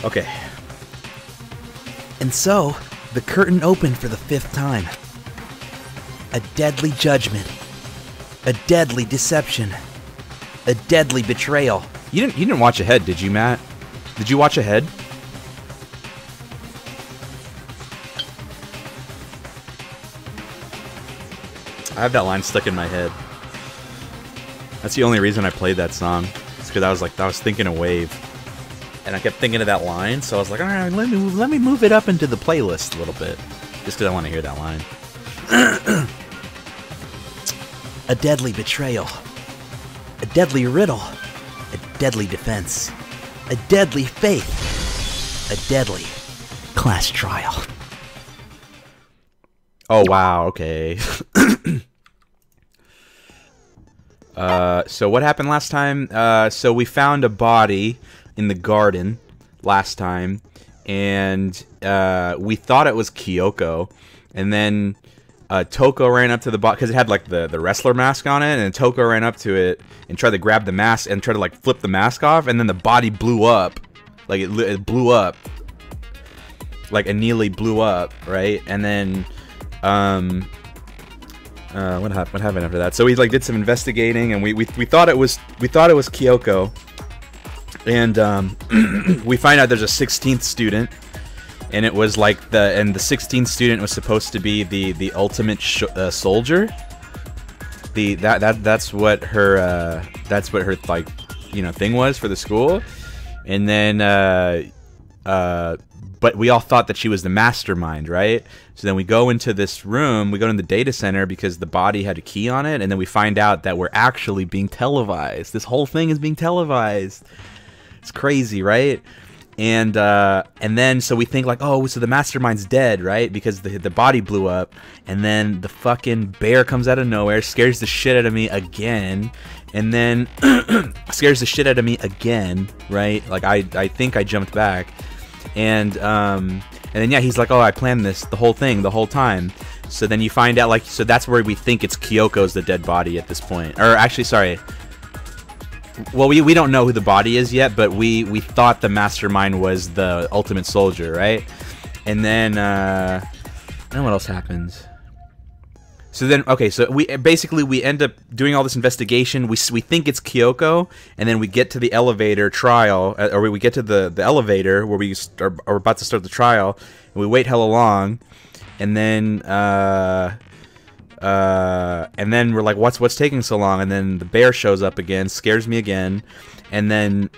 Okay. And so, the curtain opened for the 5th time. A deadly judgment. A deadly deception. A deadly betrayal. You didn't watch ahead, did you, Matt? Did you watch ahead? I have that line stuck in my head. That's the only reason I played that song. It's because I was thinking of Wave, and I kept thinking of that line. So I was like, all right, let me move it up into the playlist a little bit, just because I want to hear that line. A deadly betrayal, a deadly riddle, a deadly defense, a deadly faith, a deadly class trial. Oh wow, okay. So what happened last time? So we found a body in the garden last time, and we thought it was Kyoko, and then Toko ran up to the body because it had like the wrestler mask on it, and Toko ran up to it and tried to grab the mask and tried to like flip the mask off, and then the body blew up, like it blew up, like it nearly blew up, right? And then what happened after that? So we like did some investigating, and we thought it was Kyoko, and we find out there's a 16th student, and it was like the 16th student was supposed to be the ultimate soldier. That's what her like, you know, thing was for the school, and then but we all thought that she was the mastermind, right? So then we go into this room, we go in the data center because the body had a key on it, and then we find out that we're actually being televised. This whole thing is being televised. It's crazy, right? And then so we think like, oh, so the mastermind's dead, right? Because the body blew up, and then the fucking bear comes out of nowhere, scares the shit out of me again, and then scares the shit out of me again, right? Like I think I jumped back. And then yeah, he's like, oh, I planned this the whole time. So then you find out, like, so that's where we think it's Kyoko's the dead body at this point. Or actually, sorry. Well, we don't know who the body is yet, but we thought the mastermind was the ultimate soldier, right? And then what else happens? So then, okay, so we end up doing all this investigation. We think it's Kyoko, and then we get to the elevator trial, or we get to the elevator where we are about to start the trial, and we wait hella long, and then we're like, what's taking so long? And then the bear shows up again, scares me again, and then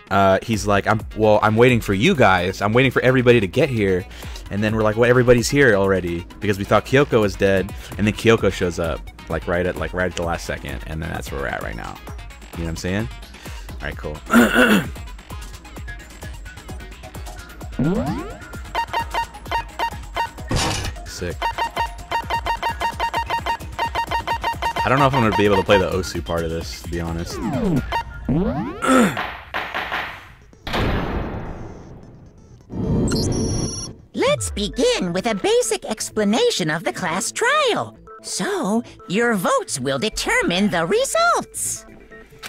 he's like, I'm waiting for you guys. I'm waiting for everybody to get here. And then we're like, well, everybody's here already because we thought Kyoko was dead, and then Kyoko shows up right at the last second, and then that's where we're at right now. You know what I'm saying? All right, cool. Sick. I don't know if I'm gonna be able to play the Osu part of this, to be honest. Let's begin with a basic explanation of the class trial. So, your votes will determine the results.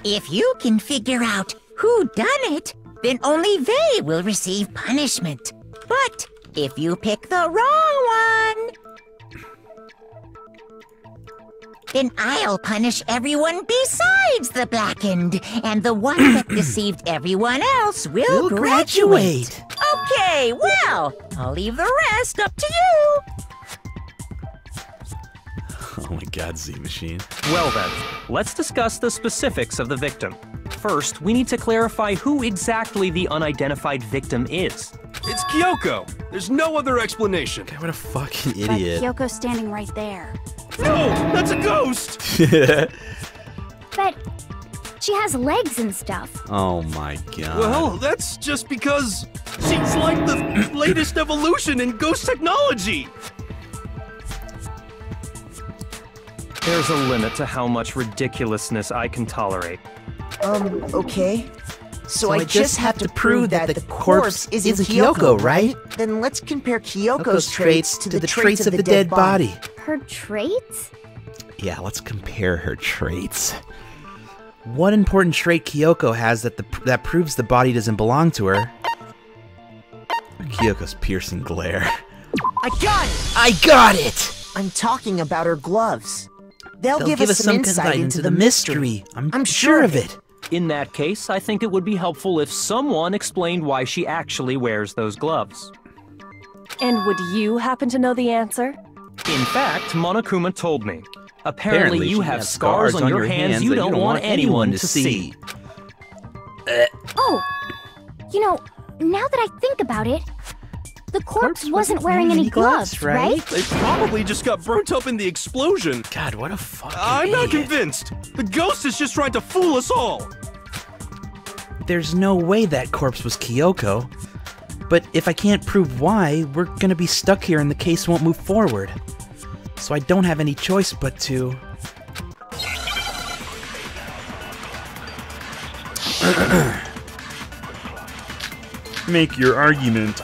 If you can figure out who done it, then only they will receive punishment. But if you pick the wrong one, then I'll punish everyone besides the blackened, and the one that deceived everyone else will graduate. Okay, well, I'll leave the rest up to you. Oh my god, Z-Machine. Well then, let's discuss the specifics of the victim. First, we need to clarify who exactly the unidentified victim is. It's Kyoko. There's no other explanation. God, what a fucking idiot. But Kyoko's standing right there. No, that's a ghost! But she has legs and stuff. Oh my god. Well, that's just because she's like the latest evolution in ghost technology. There's a limit to how much ridiculousness I can tolerate. Okay. So I just have to prove that the corpse isn't Kyoko, right? Then let's compare Kyoko's traits to the traits of the dead body. Her traits? Yeah, let's compare her traits. What important trait Kyoko has that proves the body doesn't belong to her? Kyoko's piercing glare. I got it! I got it! I'm talking about her gloves. They'll give us some insight into the mystery. I'm sure of it. In that case, I think it would be helpful if someone explained why she actually wears those gloves. And would you happen to know the answer? In fact, Monokuma told me. Apparently you she have has scars on your hands you don't want anyone to see. Oh, you know, now that I think about it, the corpse wasn't wearing any gloves, right? They probably just got burnt up in the explosion. God, what a fucking I'm not idiot. convinced. The ghost is just trying to fool us all. There's no way that corpse was Kyoko. But if I can't prove why, we're gonna be stuck here and the case won't move forward. So I don't have any choice but to... Make your argument.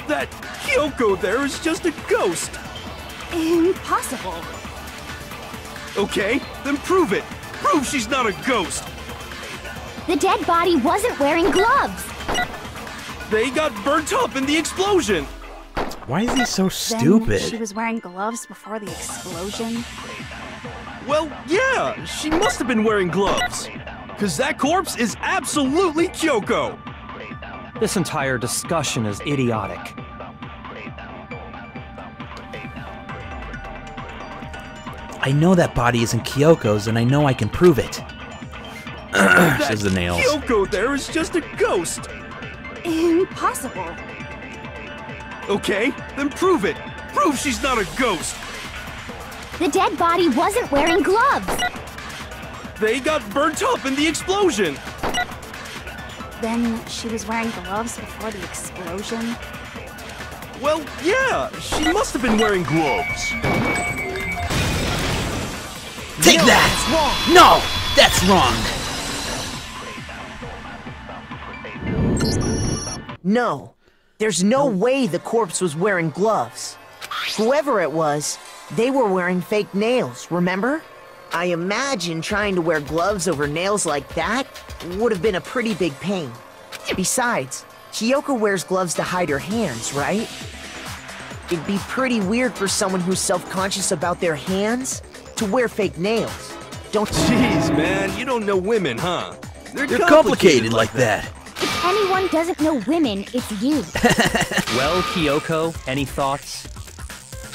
That Kyoko there is just a ghost. Impossible. Okay, then prove it. Prove she's not a ghost. The dead body wasn't wearing gloves. They got burnt up in the explosion. Why is he so stupid? Then she was wearing gloves before the explosion. Well, yeah, she must have been wearing gloves. Cause that corpse is absolutely Kyoko. This entire discussion is idiotic. I know that body isn't Kyoko's and I know I can prove it. Says the nails. Kyoko there is just a ghost. Impossible. Okay, then prove it. Prove she's not a ghost. The dead body wasn't wearing gloves. They got burnt up in the explosion. Then she was wearing gloves before the explosion. Well, yeah, she must have been wearing gloves. Take that! No! That's wrong! No, there's no way the corpse was wearing gloves. Whoever it was, they were wearing fake nails, remember? I imagine trying to wear gloves over nails like that would have been a pretty big pain. Besides, Kyoko wears gloves to hide her hands, right? It'd be pretty weird for someone who's self-conscious about their hands to wear fake nails. Don't Jeez, man, you don't know women, huh? They're complicated like that. If anyone doesn't know women, it's you. Well, Kyoko, any thoughts?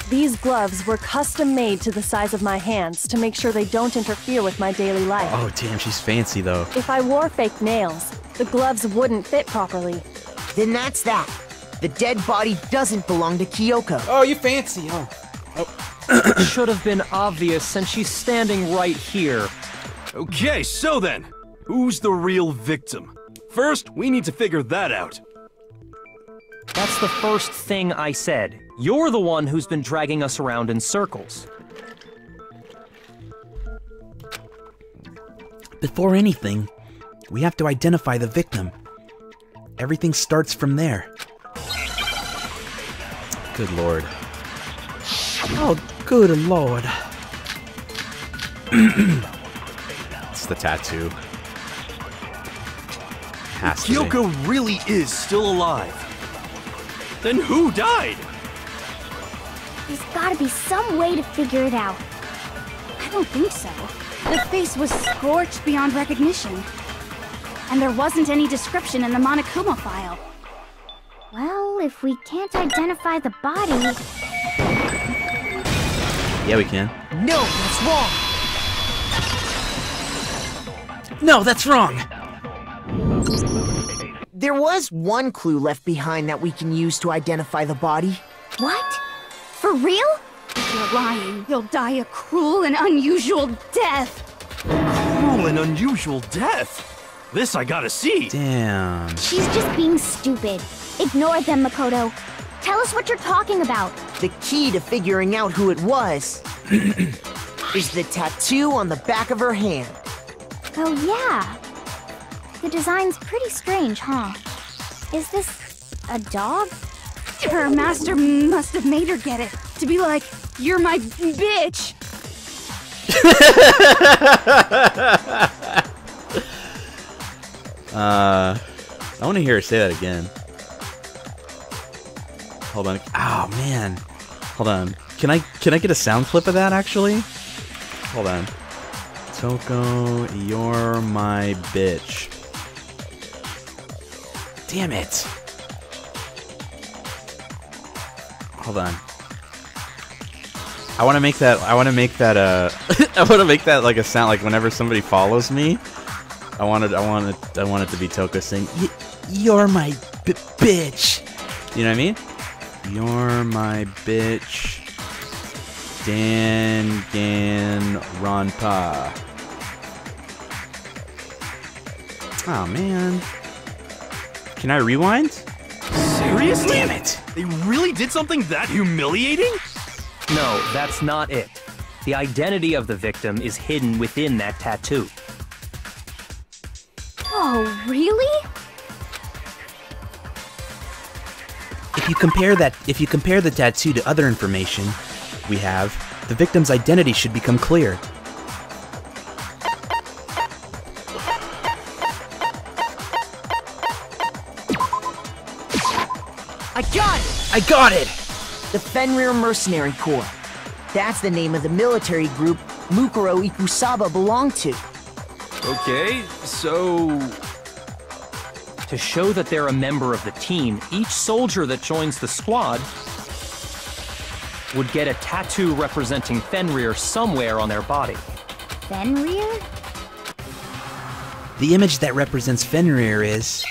These gloves were custom made to the size of my hands to make sure they don't interfere with my daily life. Oh, damn, she's fancy, though. If I wore fake nails, the gloves wouldn't fit properly. Then that's that. The dead body doesn't belong to Kyoko. Oh, you fancy, huh? It should have been obvious since she's standing right here. Okay, so then, who's the real victim? First, we need to figure that out. That's the first thing I said. You're the one who's been dragging us around in circles. Before anything, we have to identify the victim. Everything starts from there. Good lord. Oh, good lord. It's the tattoo. Has to be. Kyoko really is still alive. Then who died? There's gotta be some way to figure it out. I don't think so. The face was scorched beyond recognition. And there wasn't any description in the Monokuma file. Well, if we can't identify the body... Yeah, we can. No, that's wrong. No, that's wrong! There was one clue left behind that we can use to identify the body. What? For real? If you're lying, you'll die a cruel and unusual death. Cruel and unusual death. This I gotta see. Damn. She's just being stupid. Ignore them, Makoto. Tell us what you're talking about. The key to figuring out who it was is the tattoo on the back of her hand. Oh, yeah. The design's pretty strange, huh? Is this a dog? Her master must have made her get it. To be like, you're my bitch. say that again. Hold on. Oh man. Hold on. Can I get a sound clip of that actually? Hold on. Toko, you're my bitch. Damn it. Hold on. I want to make that I want to make that like a sound like whenever somebody follows me. I want it to be Toko saying, "You're my bitch." You know what I mean? You're my bitch. Danganronpa. Oh man. Can I rewind? Seriously? Damn it. They really did something that humiliating? No, that's not it. The identity of the victim is hidden within that tattoo. Oh, really? If you compare the tattoo to other information we have, the victim's identity should become clear. I got it! I got it! The Fenrir Mercenary Corps. That's the name of the military group Mukuro Ikusaba belonged to. Okay, so... To show that they're a member of the team, each soldier that joins the squad would get a tattoo representing Fenrir somewhere on their body. Fenrir? The image that represents Fenrir is...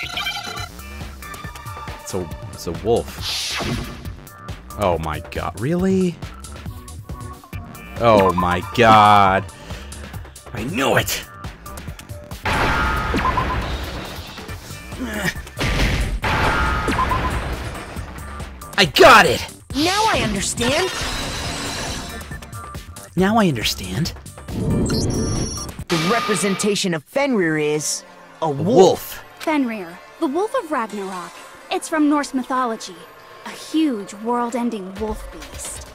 It's a wolf. Oh my god. Really? Oh my god. I knew it. I got it! Now I understand. Now I understand. The representation of Fenrir is a wolf. Wolf. Fenrir, the Wolf of Ragnarok. It's from Norse mythology. A huge, world-ending wolf beast.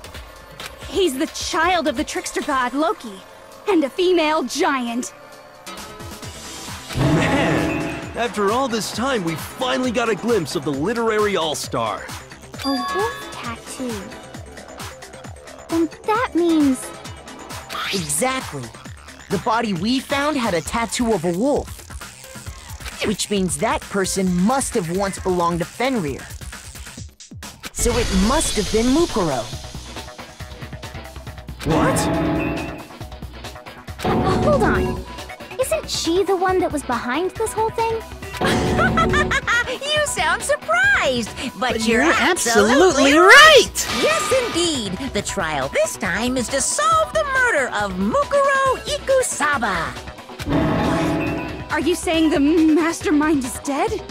He's the child of the trickster god Loki, and a female giant. Man, after all this time, we finally got a glimpse of the literary all-star. A wolf tattoo. And that means... Exactly. The body we found had a tattoo of a wolf. Which means that person must have once belonged to Fenrir. So it must have been Mukuro. What? Hold on. Isn't she the one that was behind this whole thing? You sound surprised, but you're absolutely right. Yes, indeed. The trial this time is to solve the murder of Mukuro Ikusaba. Are you saying the mastermind is dead?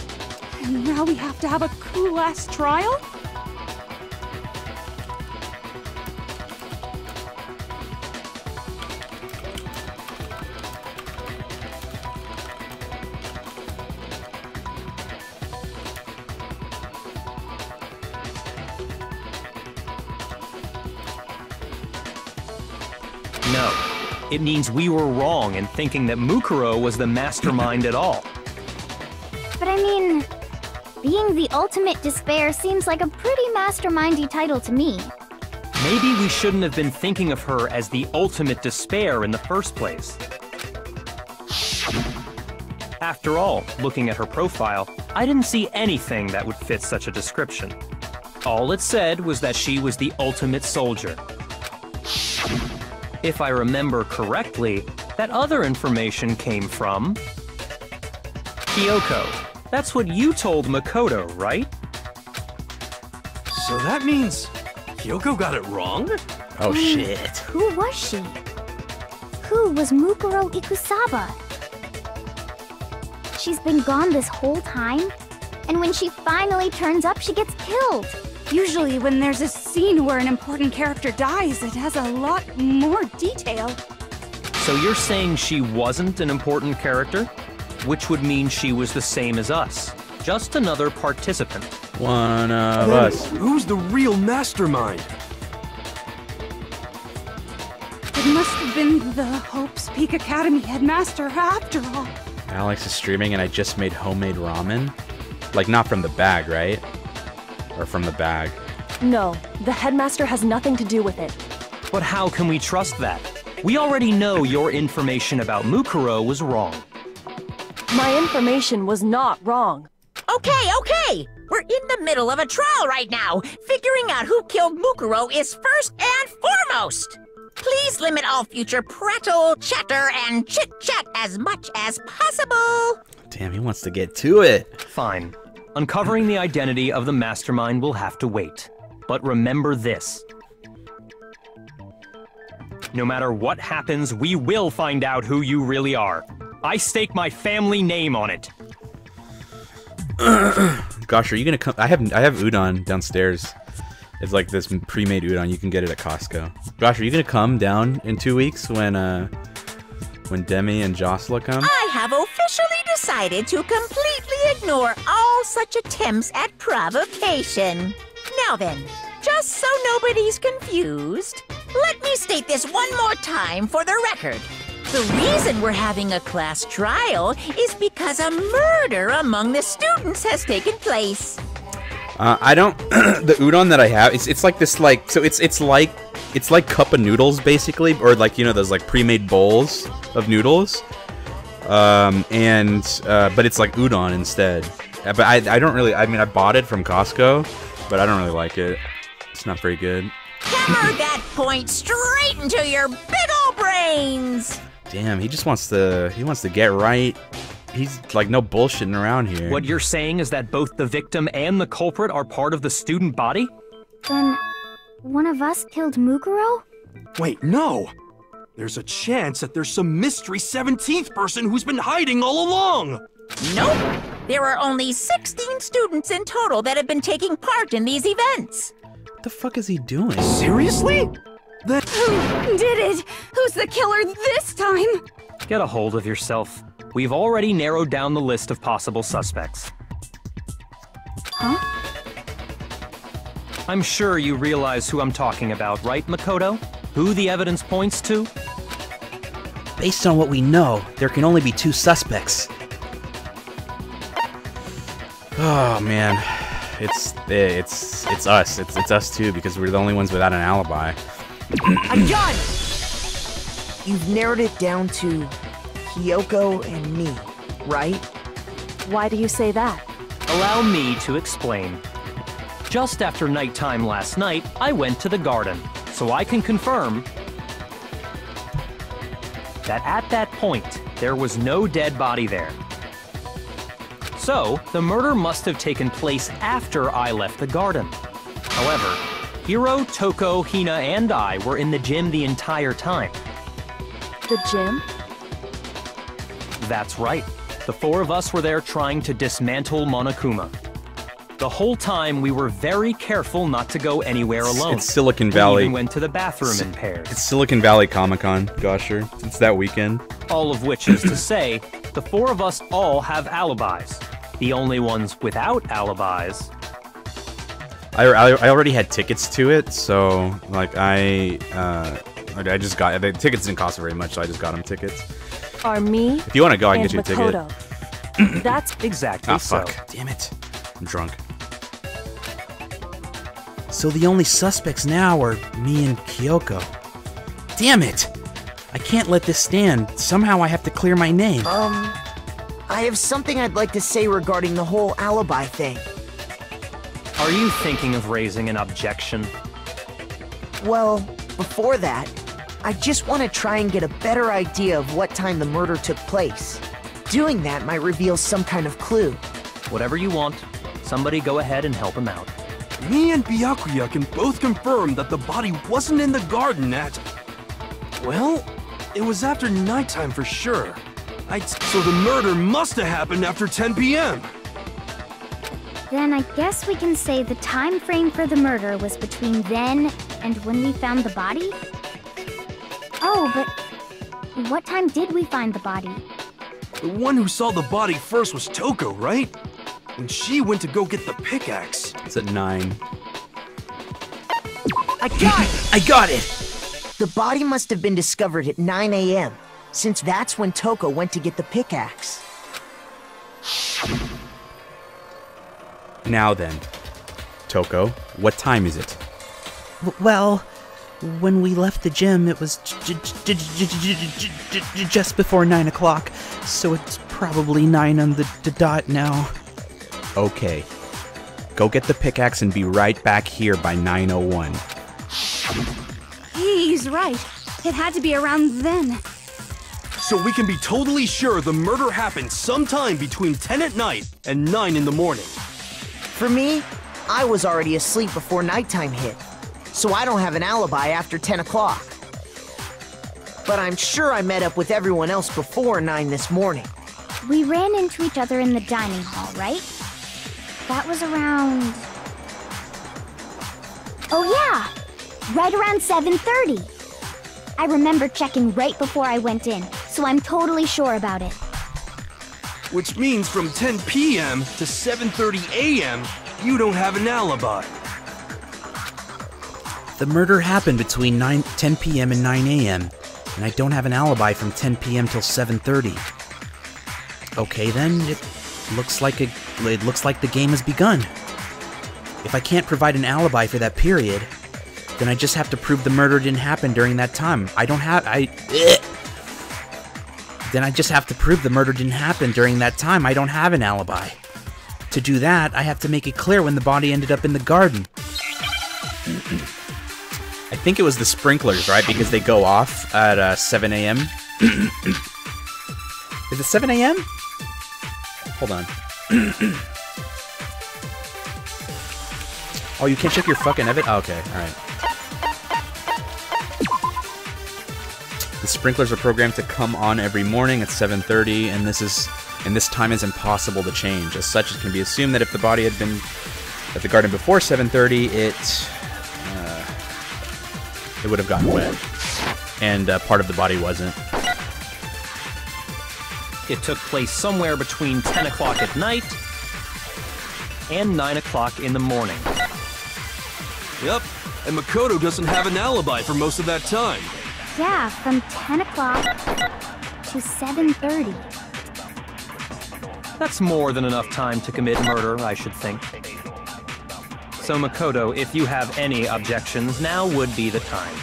And now we have to have a cool-ass trial? No. It means we were wrong in thinking that Mukuro was the mastermind at all. But I mean, being the ultimate despair seems like a pretty mastermindy title to me. Maybe we shouldn't have been thinking of her as the ultimate despair in the first place. After all, looking at her profile, I didn't see anything that would fit such a description. All it said was that she was the ultimate soldier. If I remember correctly, that other information came from... Kyoko. That's what you told Makoto, right? So that means Kyoko got it wrong? Oh shit. Who was she? Who was Mukuro Ikusaba? She's been gone this whole time, and when she finally turns up, she gets killed. Usually when there's a scene where an important character dies, it has a lot more detail. So you're saying she wasn't an important character? Which would mean she was the same as us. Just another participant. One of Then us. who's the real mastermind? It must have been the Hope's Peak Academy headmaster after all. Alex is streaming and I just made homemade ramen. Like, not from the bag, right? Or from the bag. No, the headmaster has nothing to do with it. But how can we trust that? We already know your information about Mukuro was wrong. My information was not wrong. Okay. We're in the middle of a trial right now. Figuring out who killed Mukuro is first and foremost. Please limit all future prattle, chatter, and chit-chat as much as possible. Damn, he wants to get to it. Fine. Uncovering the identity of the mastermind will have to wait. But remember this. No matter what happens, we will find out who you really are. I stake my family name on it. Gosh, are you gonna come? I have udon downstairs. It's like this pre-made udon. You can get it at Costco. Gosh, are you gonna come down in 2 weeks when Demi and Jocelyn come? I have officially decided to completely ignore all such attempts at provocation. Now then, just so nobody's confused, let me state this one more time for the record. The reason we're having a class trial is because a murder among the students has taken place. I don't. The udon that I have, it's like this, like, so it's like cup of noodles basically, or like, you know, those like pre-made bowls of noodles, but it's like udon instead. But I don't really. I mean, I bought it from Costco, but I don't really like it. It's not very good. Hammer that point straight into your big ol' brains. Damn, he just wants to. He wants to get right. He's like no bullshitting around here. What you're saying is that both the victim and the culprit are part of the student body? Then, one of us killed Mukuro? Wait, no! There's a chance that there's some mystery 17th person who's been hiding all along! Nope! There are only 16 students in total that have been taking part in these events. What the fuck is he doing? Seriously? Who did it? Who's the killer this time? Get a hold of yourself. We've already narrowed down the list of possible suspects. Huh? I'm sure you realize who I'm talking about, right, Makoto? Who the evidence points to? Based on what we know, there can only be 2 suspects. Oh man, it's us. It's us too, because we're the only ones without an alibi. I got it! You've narrowed it down to Kyoko and me, right? Why do you say that? Allow me to explain. Just after nighttime last night, I went to the garden, so I can confirm that at that point, there was no dead body there. So, the murder must have taken place after I left the garden. However, Hiro, Toko, Hina, and I were in the gym the entire time. The gym? That's right. The 4 of us were there trying to dismantle Monokuma. The whole time, we were very careful not to go anywhere alone. It's Silicon Valley. We even went to the bathroom in pairs. It's Silicon Valley Comic-Con, Gosher. It's that weekend. All of which is to say, the 4 of us all have alibis. The only ones without alibis. I already had tickets to it, so like I just got the tickets didn't cost very much, so I just got them tickets. Are me? If you want to go, I can and get you a ticket. Makoto. That's exactly fuck. so. Damn it. I'm drunk. So the only suspects now are me and Kyoko. Damn it! I can't let this stand. Somehow I have to clear my name. I have something I'd like to say regarding the whole alibi thing. Are you thinking of raising an objection? Well, before that, I just want to try and get a better idea of what time the murder took place. Doing that might reveal some kind of clue. Whatever you want. Somebody go ahead and help him out. Me and Byakuya can both confirm that the body wasn't in the garden at... Well, it was after nighttime for sure. So the murder must have happened after 10 p.m. Then I guess we can say the time frame for the murder was between then and when we found the body? Oh, but what time did we find the body? The one who saw the body first was Toko, right? And she went to go get the pickaxe. It's at 9. I got it! I got it! The body must have been discovered at 9 a.m., since that's when Toko went to get the pickaxe. Now then, Toko, what time is it? Well, when we left the gym, it was just before 9 o'clock, so it's probably 9 on the dot now. Okay. Go get the pickaxe and be right back here by 9:01. He's right. It had to be around then. So we can be totally sure the murder happened sometime between 10 at night and 9 in the morning. For me, I was already asleep before nighttime hit, so I don't have an alibi after 10 o'clock. But I'm sure I met up with everyone else before 9 this morning. We ran into each other in the dining hall, right? That was around... Oh yeah! Right around 7:30. I remember checking right before I went in, so I'm totally sure about it. Which means from 10 p.m. to 7:30 a.m., you don't have an alibi. The murder happened between 10 p.m. and 9 a.m., and I don't have an alibi from 10 p.m. till 7:30. Okay then, it looks like the game has begun. If I can't provide an alibi for that period, then I just have to prove the murder didn't happen during that time. Then I just have to prove the murder didn't happen during that time. I don't have an alibi. To do that, I have to make it clear when the body ended up in the garden. I think it was the sprinklers, right? Because they go off at 7 a.m. Is it 7 a.m.? Hold on. Oh, you can't check your fucking evidence? Oh, okay, alright. The sprinklers are programmed to come on every morning at 7:30, and this time is impossible to change. As such, it can be assumed that if the body had been at the garden before 7:30, it would have gotten wet, and part of the body wasn't. It took place somewhere between 10 o'clock at night and 9 o'clock in the morning. Yep, and Makoto doesn't have an alibi for most of that time. Yeah, from 10 o'clock to 7:30. That's more than enough time to commit murder, I should think. So Makoto, if you have any objections, now would be the time.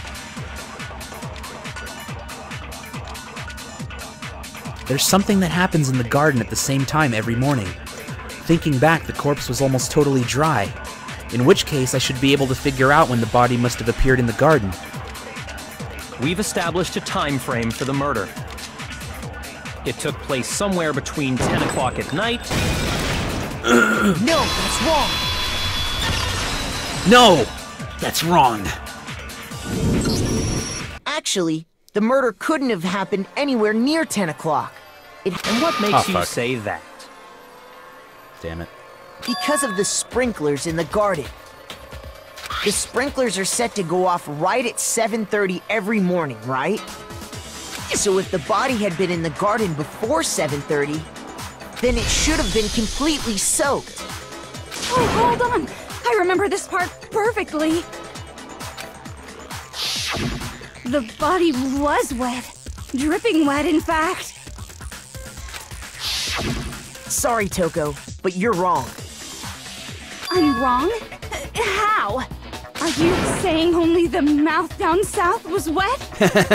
There's something that happens in the garden at the same time every morning. Thinking back, the corpse was almost totally dry, in which case I should be able to figure out when the body must have appeared in the garden. We've established a time frame for the murder. It took place somewhere between 10 o'clock at night... No, that's wrong! No! That's wrong! Actually, the murder couldn't have happened anywhere near 10 o'clock. And what makes you fuck. say that? Damn it. Because of the sprinklers in the garden. The sprinklers are set to go off right at 7:30 every morning, right? So if the body had been in the garden before 7:30, then it should have been completely soaked. Oh, hold on! I remember this part perfectly. The body was wet. Dripping wet, in fact. Sorry, Toko, but you're wrong. I'm wrong? How? Are you saying only the mouth down south was wet?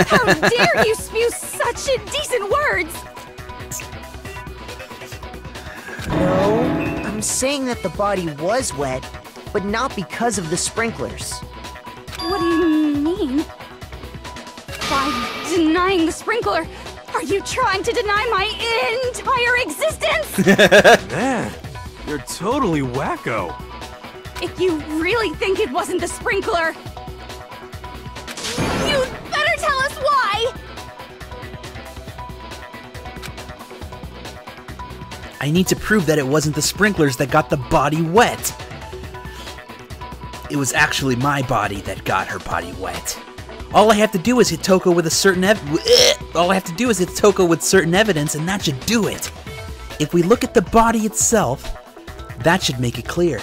How dare you spew such indecent words! No, I'm saying that the body was wet, but not because of the sprinklers. What do you mean? By denying the sprinkler, are you trying to deny my entire existence? Man, you're totally wacko. If you really think it wasn't the sprinkler, you'd better tell us why! I need to prove that it wasn't the sprinklers that got the body wet. It was actually my body that got her body wet. All I have to do is hit Toko with certain evidence, and that should do it. If we look at the body itself, that should make it clear.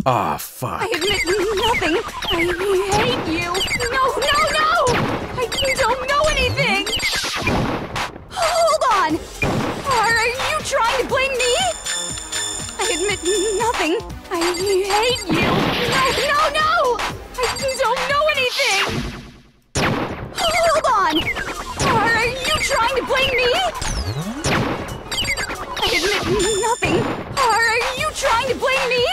Aw, fuck. I admit nothing. I hate you. No, no, no! I don't know anything! Hold on! Are you trying to blame me? I admit nothing. I hate you. No! I don't know anything! Hold on! Are you trying to blame me? I admit nothing. Are you trying to blame me?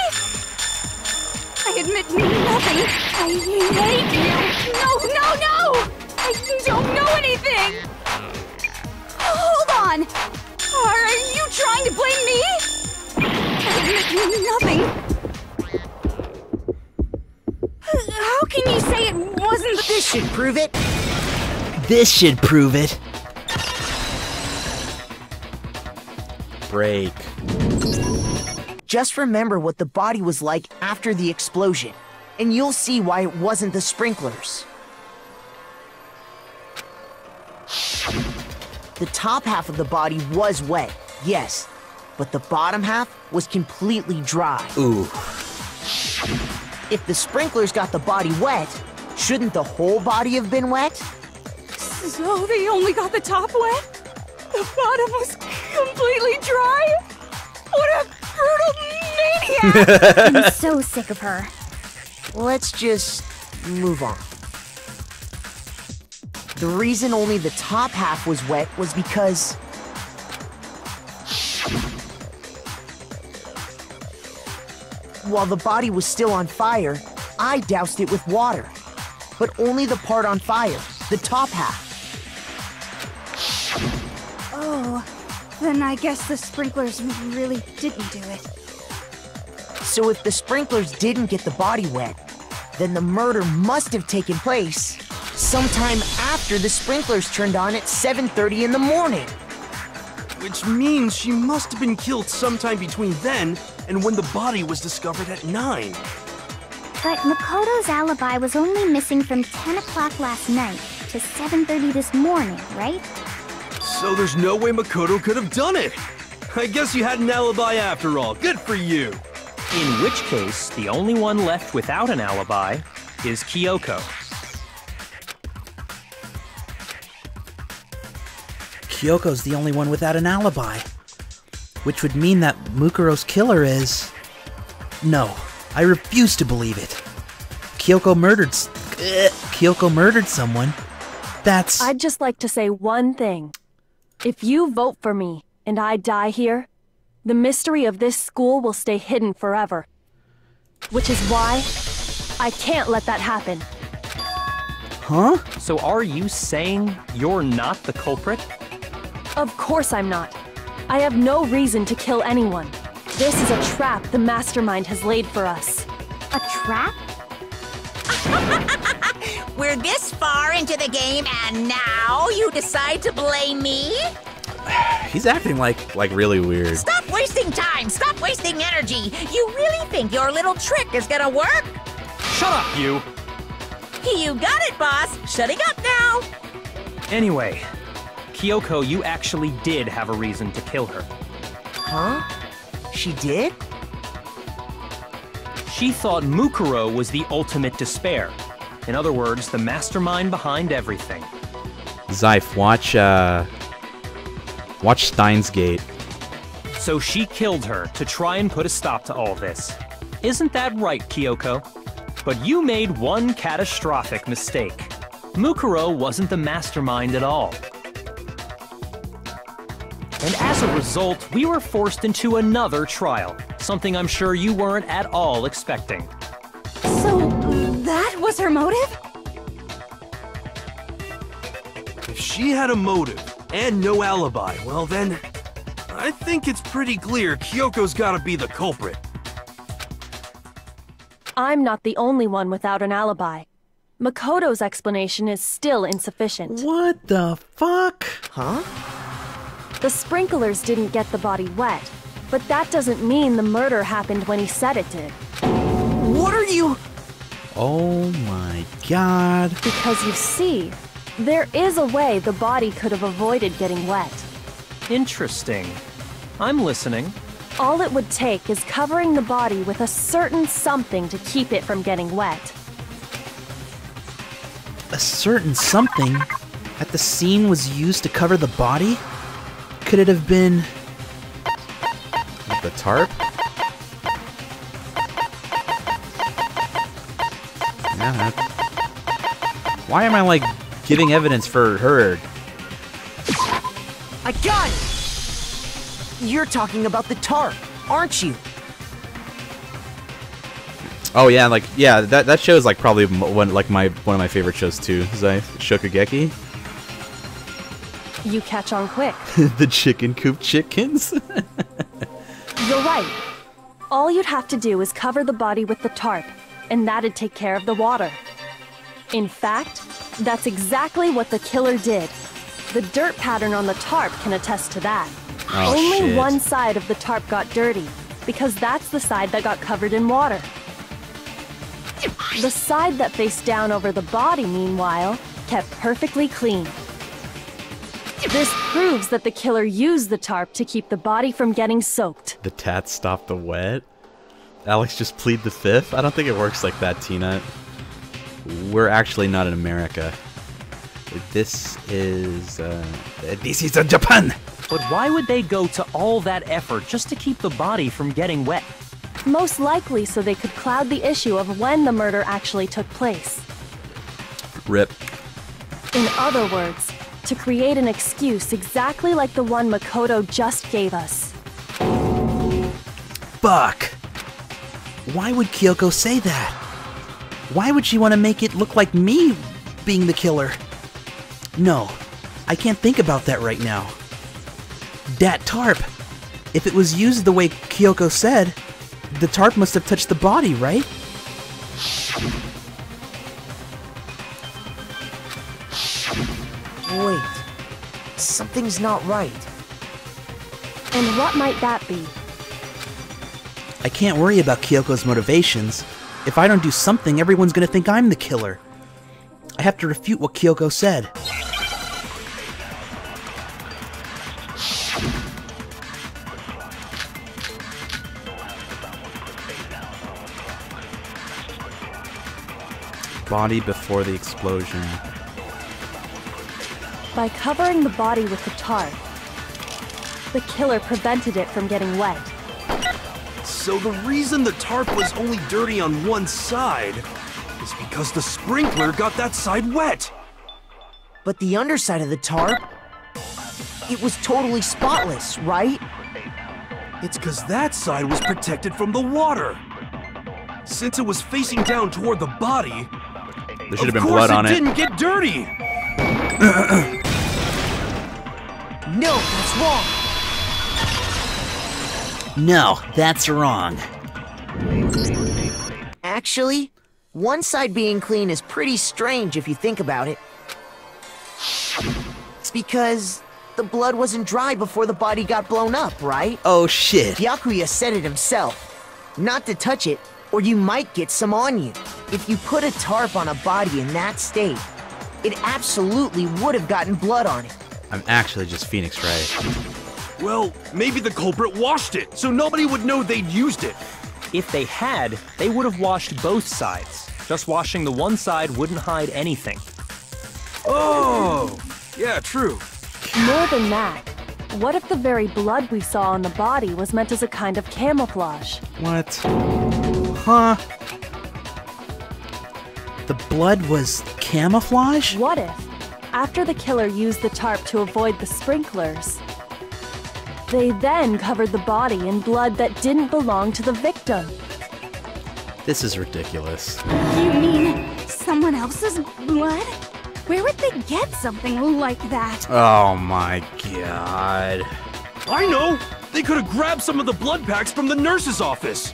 I admit nothing. I hate you. No! I don't know anything! Hold on! Are you trying to blame me? I admit nothing. How can you say it wasn't This should prove it. This should prove it. Break. Just remember what the body was like after the explosion, and you'll see why it wasn't the sprinklers. The top half of the body was wet, yes, but the bottom half was completely dry. Ooh. If the sprinklers got the body wet, shouldn't the whole body have been wet? So they only got the top wet? The bottom was completely dry? What a brutal maniac! I'm so sick of her. Let's just move on. The reason only the top half was wet was because while the body was still on fire, I doused it with water. But only the part on fire, the top half. Oh, then I guess the sprinklers really didn't do it. So if the sprinklers didn't get the body wet, then the murder must have taken place sometime after the sprinklers turned on at 7:30 in the morning. Which means she must have been killed sometime between then and when the body was discovered at 9. But Makoto's alibi was only missing from 10 o'clock last night to 7:30 this morning, right? So there's no way Makoto could have done it. I guess you had an alibi after all. Good for you. In which case, the only one left without an alibi is Kyoko. Kyoko's the only one without an alibi. Which would mean that Mukuro's killer is... No, I refuse to believe it. Kyoko murdered someone. That's... I'd just like to say one thing. If you vote for me, and I die here, the mystery of this school will stay hidden forever. Which is why I can't let that happen. Huh? So are you saying you're not the culprit? Of course I'm not. I have no reason to kill anyone. This is a trap the mastermind has laid for us. A trap? We're this far into the game and now you decide to blame me? He's acting like really weird. Stop wasting time! Stop wasting energy! You really think your little trick is gonna work? Shut up, you! You got it, boss! Shutting up now! Anyway, Kyoko, you actually did have a reason to kill her. Huh? She did? She thought Mukuro was the ultimate despair. In other words, the mastermind behind everything. Zyph, watch Steins Gate. So she killed her to try and put a stop to all this. Isn't that right, Kyoko? But you made one catastrophic mistake. Mukuro wasn't the mastermind at all. And as a result, we were forced into another trial, something I'm sure you weren't at all expecting. So, that was her motive? If she had a motive and no alibi, well then, I think it's pretty clear Kyoko's gotta be the culprit. I'm not the only one without an alibi. Makoto's explanation is still insufficient. What the fuck? Huh? The sprinklers didn't get the body wet, but that doesn't mean the murder happened when he said it did. What are you... Oh my god. Because you see, there is a way the body could have avoided getting wet. Interesting. I'm listening. All it would take is covering the body with a certain something to keep it from getting wet. a certain something at the scene was used to cover the body? Could it have been... The tarp? Yeah. Why am I, like, giving evidence for her? I got it! You're talking about the tarp, aren't you? Oh yeah, like that show is like probably one of my favorite shows too. Is Shokugeki? You catch on quick. The chicken coop chickens. You're right. All you'd have to do is cover the body with the tarp, and that'd take care of the water. In fact, that's exactly what the killer did. The dirt pattern on the tarp can attest to that. Oh, Only shit. one side of the tarp got dirty, because that's the side that got covered in water. The side that faced down over the body, meanwhile, kept perfectly clean. This proves that the killer used the tarp to keep the body from getting soaked. The tats stop the wet. Alex just plead the fifth. I don't think it works like that, Tina. We're actually not in America. This is Japan. But why would they go to all that effort just to keep the body from getting wet? Most likely so they could cloud the issue of when the murder actually took place. Rip. In other words, to create an excuse exactly like the one Makoto just gave us. Fuck! Why would Kyoko say that? Why would she want to make it look like me being the killer? No, I can't think about that right now. That tarp! If it was used the way Kyoko said, the tarp must have touched the body, right? Wait, something's not right. And what might that be? I can't worry about Kyoko's motivations. If I don't do something, everyone's gonna think I'm the killer. I have to refute what Kyoko said. Body before the explosion. By covering the body with the tarp, the killer prevented it from getting wet. So the reason the tarp was only dirty on one side is because the sprinkler got that side wet. But the underside of the tarp, it was totally spotless, right? It's because that side was protected from the water. Since it was facing down toward the body, There should have been blood on it it. didn't get dirty. No, that's wrong. No, that's wrong. Actually, one side being clean is pretty strange if you think about it. It's because the blood wasn't dry before the body got blown up, right? Oh shit. Byakuya said it himself. Not to touch it, or you might get some on you. If you put a tarp on a body in that state, it absolutely would have gotten blood on it. I'm actually just Phoenix Wright. Well, maybe the culprit washed it, so nobody would know they'd used it. If they had, they would have washed both sides. Just washing the one side wouldn't hide anything. Oh, yeah, true. More than that, what if the very blood we saw on the body was meant as a kind of camouflage? What? Huh? The blood was camouflage? What if, after the killer used the tarp to avoid the sprinklers, they then covered the body in blood that didn't belong to the victim? This is ridiculous. You mean someone else's blood? Where would they get something like that? Oh my god. I know! They could have grabbed some of the blood packs from the nurse's office.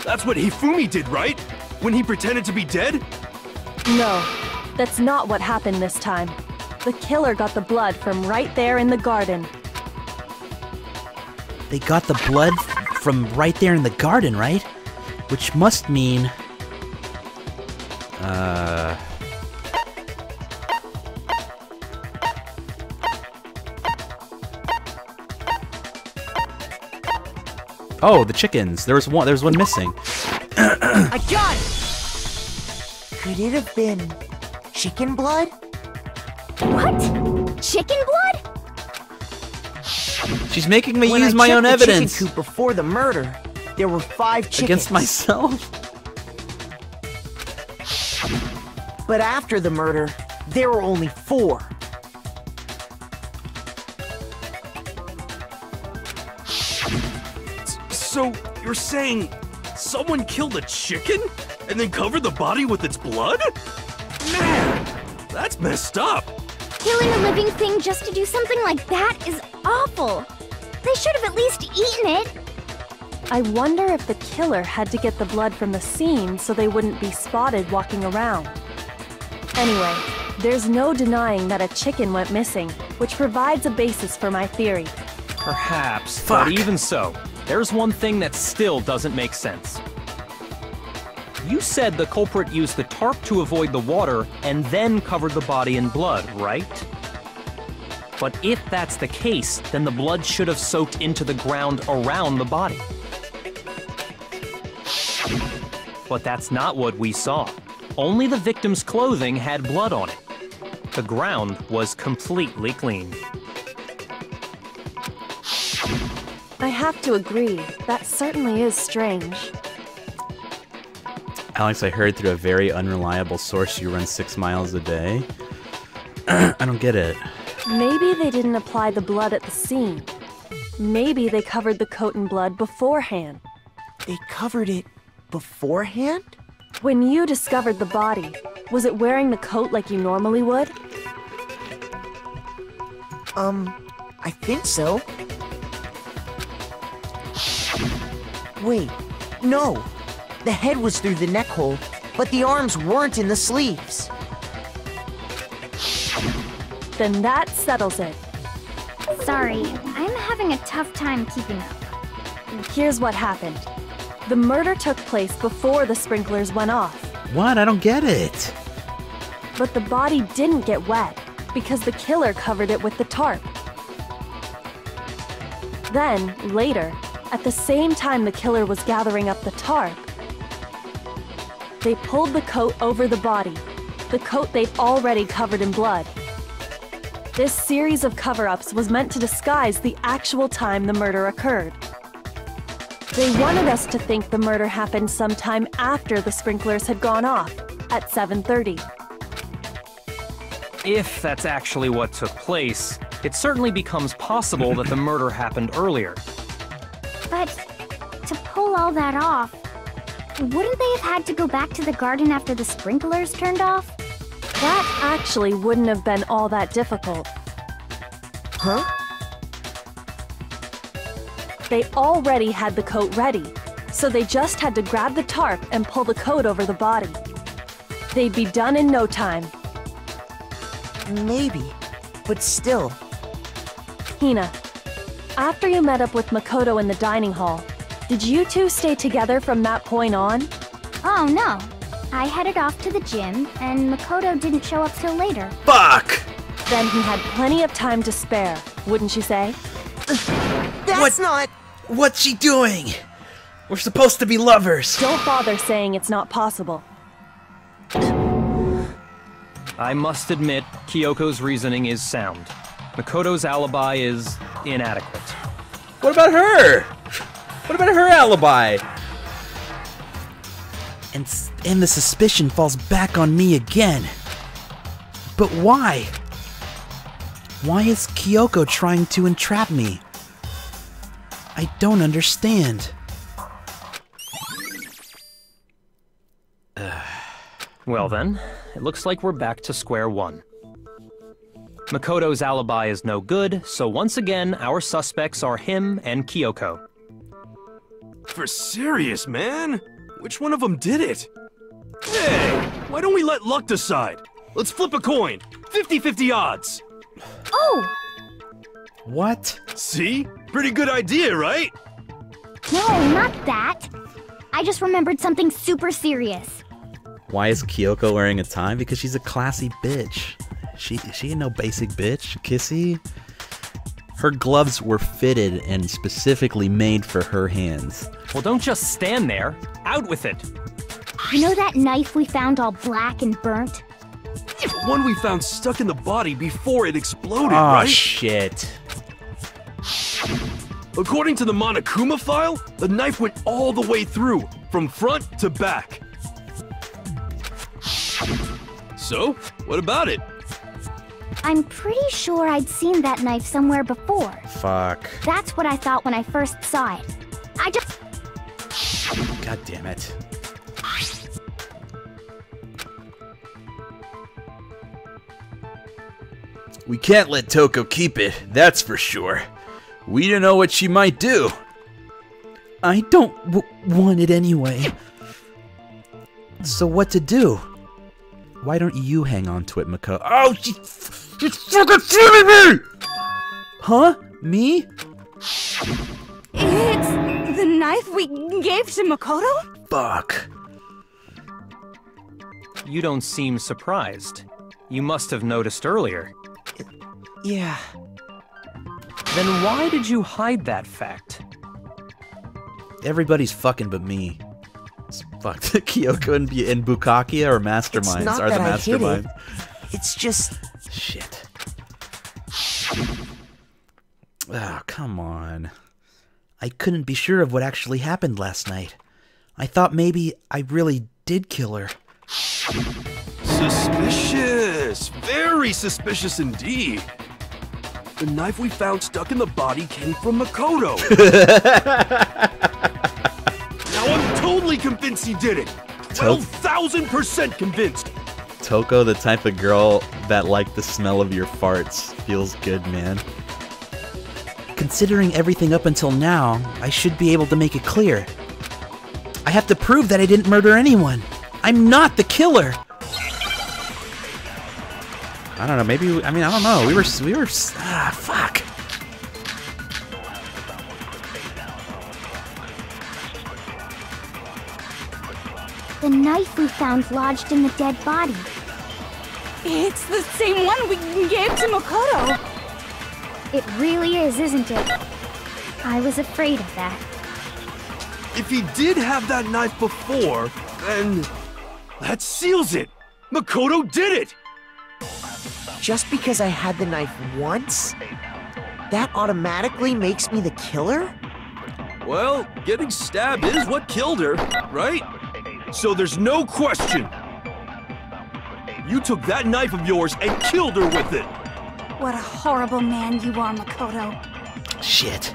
That's what Hifumi did, right? When he pretended to be dead? No, that's not what happened this time. The killer got the blood from right there in the garden. They got the blood from right there in the garden, right? Which must mean... Oh, the chickens. There was one missing. I got it! Could it have been chicken blood? What? Chicken blood? She's making me When use I my checked own the evidence chicken coop before the murder, there were 5 chickens. against myself. But after the murder, there were only 4. So, you're saying someone killed a chicken and then covered the body with its blood? Man, that's messed up. Killing a living thing just to do something like that is awful. They should have at least eaten it. I wonder if the killer had to get the blood from the scene so they wouldn't be spotted walking around. Anyway, there's no denying that a chicken went missing, which provides a basis for my theory. Perhaps, Fuck. but even so, there's one thing that still doesn't make sense. You said the culprit used the tarp to avoid the water and then covered the body in blood, right? But if that's the case, then the blood should have soaked into the ground around the body. But that's not what we saw. Only the victim's clothing had blood on it. The ground was completely clean. I have to agree, that certainly is strange. Alex, I heard through a very unreliable source you run 6 miles a day. I don't get it. Maybe they didn't apply the blood at the scene. Maybe they covered the coat in blood beforehand. They covered it beforehand? When you discovered the body, was it wearing the coat like you normally would? I think so. Wait, no. The head was through the neck hole, but the arms weren't in the sleeves. Then that settles it. Sorry, I'm having a tough time keeping up. Here's what happened. The murder took place before the sprinklers went off. What? I don't get it. But the body didn't get wet because the killer covered it with the tarp. Then, later, at the same time the killer was gathering up the tarp, they pulled the coat over the body, the coat they'd already covered in blood. This series of cover-ups was meant to disguise the actual time the murder occurred. They wanted us to think the murder happened sometime after the sprinklers had gone off, at 7:30. If that's actually what took place, it certainly becomes possible that the murder happened earlier. But to pull all that off, wouldn't they have had to go back to the garden after the sprinklers turned off? That actually wouldn't have been all that difficult. Huh? They already had the coat ready, so they just had to grab the tarp and pull the coat over the body. They'd be done in no time. Maybe, but still. Hina, after you met up with Makoto in the dining hall, did you two stay together from that point on? Oh no. I headed off to the gym, and Makoto didn't show up till later. Fuck! Then he had plenty of time to spare, wouldn't you say? That's not... What's she doing? We're supposed to be lovers. Don't bother saying it's not possible. I must admit, Kyoko's reasoning is sound. Makoto's alibi is inadequate. What about her? What about her alibi? And the suspicion falls back on me again. But why? Why is Kyoko trying to entrap me? I don't understand. Well then, it looks like we're back to square one. Makoto's alibi is no good, so once again, our suspects are him and Kyoko. For serious, man? Which one of them did it? Hey, why don't we let luck decide? Let's flip a coin. 50-50 odds. Oh! What? See? Pretty good idea, right? No, not that. I just remembered something super serious. Why is Kyoko wearing a tie? Because she's a classy bitch. She ain't no basic bitch. Kissy. Her gloves were fitted and specifically made for her hands. Well, don't just stand there. Out with it. You know that knife we found all black and burnt? The one we found stuck in the body before it exploded, Oh, right? shit. According to the Monokuma file, the knife went all the way through, from front to back. So, what about it? I'm pretty sure I'd seen that knife somewhere before. Fuck. That's what I thought when I first saw it. I just... God damn it. We can't let Toko keep it, that's for sure. We don't know what she might do. I don't want it anyway. So what to do? Why don't you hang on to it, Makoto? Oh, she's fucking shooting me! Huh? Me? It's the knife we gave to Makoto? Fuck. You don't seem surprised. You must have noticed earlier. Yeah. Then why did you hide that fact? Everybody's fucking but me. It's fucked. Kyoko and Bukakia are masterminds. It's not Are the that I hid it. masterminds. It's just... Shit. Oh, come on. I couldn't be sure of what actually happened last night. I thought maybe I really did kill her. Suspicious! Very suspicious indeed. The knife we found stuck in the body came from Makoto. Now I'm totally convinced he did it. 12,000% convinced. Toko, the type of girl that liked the smell of your farts. Feels good, man. Considering everything up until now, I should be able to make it clear. I have to prove that I didn't murder anyone. I'm not the killer. I don't know, maybe, I don't know. We were, fuck. The knife we found lodged in the dead body. It's the same one we gave to Makoto. It really is, isn't it? I was afraid of that. If he did have that knife before, then that seals it. Makoto did it. Just because I had the knife once? That automatically makes me the killer? Well, getting stabbed is what killed her, right? So there's no question. You took that knife of yours and killed her with it. What a horrible man you are, Makoto. Shit.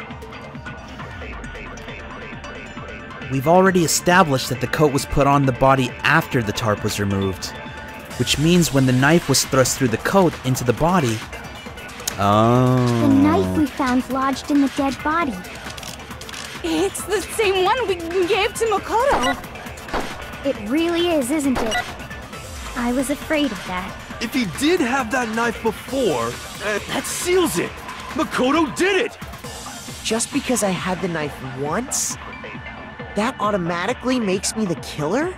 We've already established that the coat was put on the body after the tarp was removed, which means when the knife was thrust through the coat into the body... Oh. The knife we found lodged in the dead body. It's the same one we gave to Makoto. It really is, isn't it? I was afraid of that. If he did have that knife before, that seals it. Makoto did it. Just because I had the knife once? That automatically makes me the killer?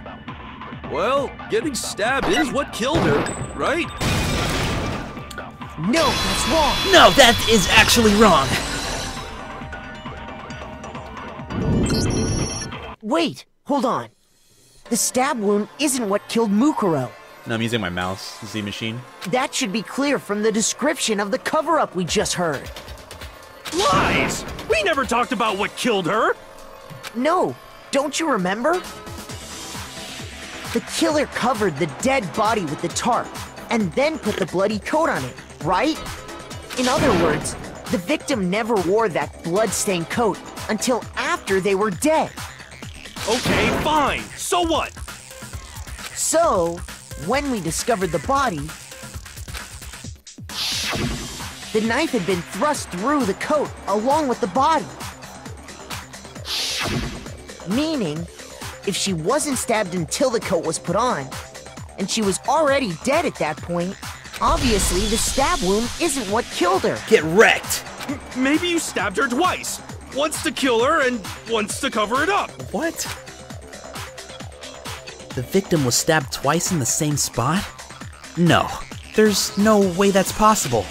Well, getting stabbed is what killed her, right? No, that's wrong. No, that is actually wrong. Wait, hold on. The stab wound isn't what killed Mukuro. No, I'm using my mouse, Z machine. That should be clear from the description of the cover-up we just heard. Lies! We never talked about what killed her. No, don't you remember? The killer covered the dead body with the tarp, and then put the bloody coat on it, right? In other words, the victim never wore that blood-stained coat until after they were dead. Okay, fine. So what? So, when we discovered the body, the knife had been thrust through the coat along with the body. Meaning, if she wasn't stabbed until the coat was put on, and she was already dead at that point, obviously the stab wound isn't what killed her. Get wrecked. Maybe you stabbed her twice. Once to kill her and once to cover it up. What? The victim was stabbed twice in the same spot? No, there's no way that's possible.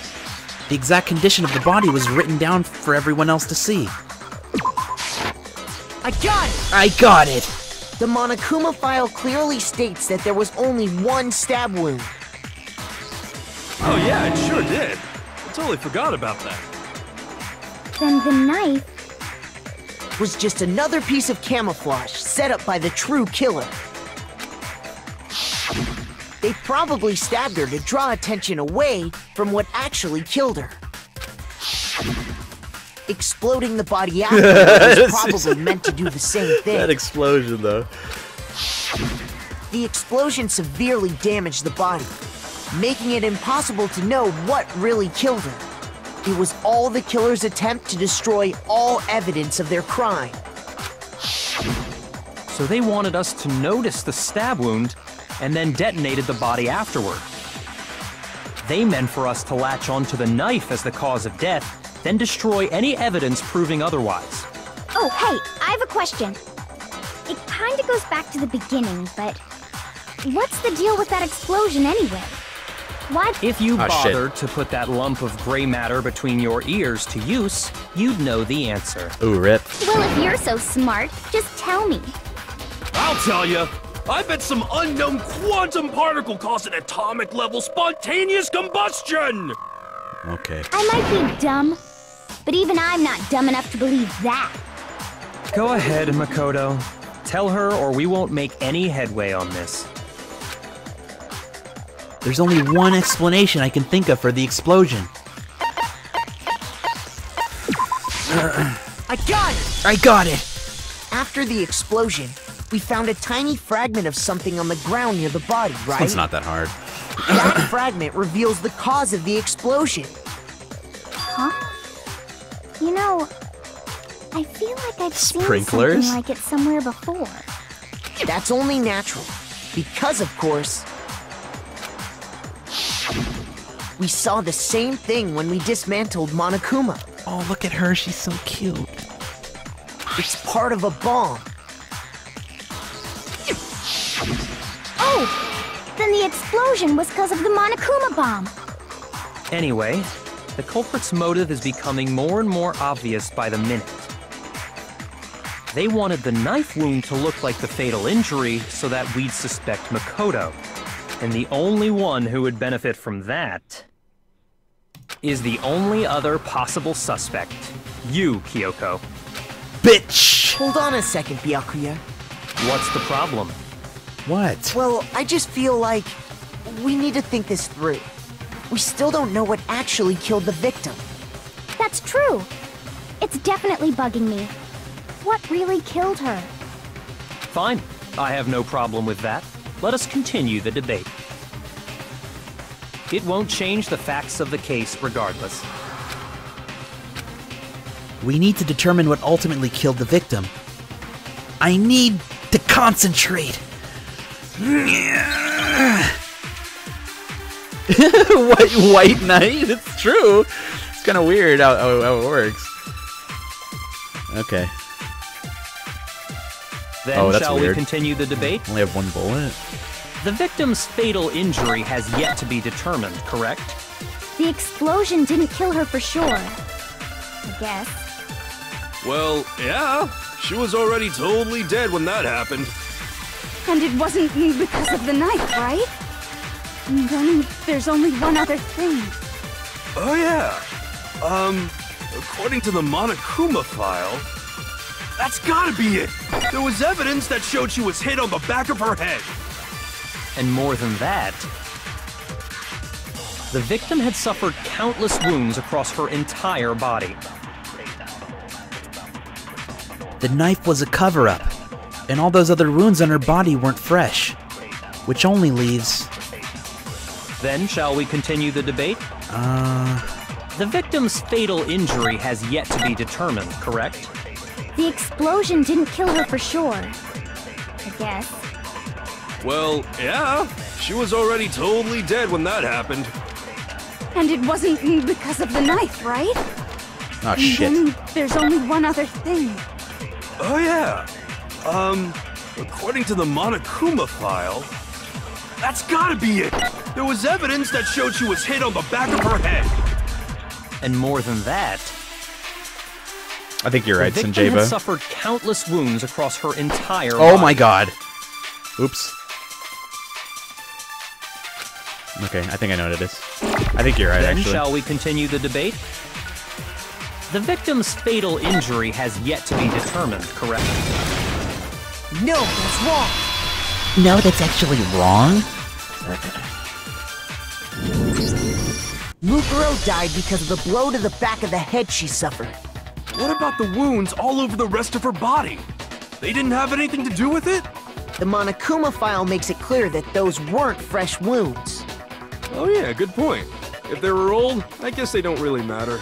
The exact condition of the body was written down for everyone else to see. I got it! I got it! The Monokuma file clearly states that there was only one stab wound. Oh yeah, it sure did. I totally forgot about that. Then the knife... Was just another piece of camouflage set up by the true killer. They probably stabbed her to draw attention away from what actually killed her. Exploding the body afterwards was probably meant to do the same thing. That explosion, though. The explosion severely damaged the body, making it impossible to know what really killed her. It was all the killer's attempt to destroy all evidence of their crime. So they wanted us to notice the stab wound and then detonated the body afterward. They meant for us to latch onto the knife as the cause of death, then destroy any evidence proving otherwise. Oh, hey, I have a question. It kinda goes back to the beginning, but... what's the deal with that explosion anyway? Why... If you Oh, bothered to put that lump of gray matter between your ears to use, you'd know the answer. Ooh, rip. Well, if you're so smart, just tell me. I'll tell you. I bet some unknown quantum particle caused an atomic level spontaneous combustion! Okay. I might be dumb, but even I'm not dumb enough to believe that. Go ahead, Makoto. Tell her or we won't make any headway on this. There's only one explanation I can think of for the explosion. I got it! I got it! After the explosion, we found a tiny fragment of something on the ground near the body, right? It's not that hard. That fragment reveals the cause of the explosion. Huh? You know, I feel like I've seen Sprinklers? something like it somewhere before. That's only natural, because of course, we saw the same thing when we dismantled Monokuma. Oh, look at her, she's so cute. It's part of a bomb. Oh! Then the explosion was because of the Monokuma bomb. Anyway, the culprit's motive is becoming more and more obvious by the minute. They wanted the knife wound to look like the fatal injury so that we'd suspect Makoto. And the only one who would benefit from that is the only other possible suspect. You, Kyoko. Bitch! Hold on a second, Byakuya. What's the problem? What? Well, I just feel like we need to think this through. We still don't know what actually killed the victim. That's true. It's definitely bugging me. What really killed her? Fine. I have no problem with that. Let us continue the debate. It won't change the facts of the case regardless. We need to determine what ultimately killed the victim. I need to concentrate. White Knight? It's true. It's kind of weird how it works. Okay. Then that's shall we weird. continue the debate? Only have one bullet. The victim's fatal injury has yet to be determined, correct? The explosion didn't kill her for sure. I guess. Well, yeah. She was already totally dead when that happened. And it wasn't because of the knife, right? Then there's only one other thing. Oh yeah. According to the Monokuma file, that's gotta be it. There was evidence that showed she was hit on the back of her head. And more than that, the victim had suffered countless wounds across her entire body. The knife was a cover-up, and all those other wounds on her body weren't fresh, which only leaves... Then shall we continue the debate? The victim's fatal injury has yet to be determined, correct? The explosion didn't kill her for sure. I guess. Well, yeah. She was already totally dead when that happened. And it wasn't because of the knife, right? Oh, shit. Then there's only one other thing. Oh yeah. According to the Monokuma file, that's gotta be it. There was evidence that showed she was hit on the back of her head. And more than that, I think you're right, the victim had Sanjayba. suffered countless wounds across her entire Oh body. my god. Oops. Okay, I think I know what it is. I think you're right, Then actually. shall we continue the debate? The victim's fatal injury has yet to be determined, correct? No, that's wrong. No, that's actually wrong. Mukuro died because of the blow to the back of the head she suffered. What about the wounds all over the rest of her body? They didn't have anything to do with it? The Monokuma file makes it clear that those weren't fresh wounds. Oh yeah, good point. If they were old, I guess they don't really matter.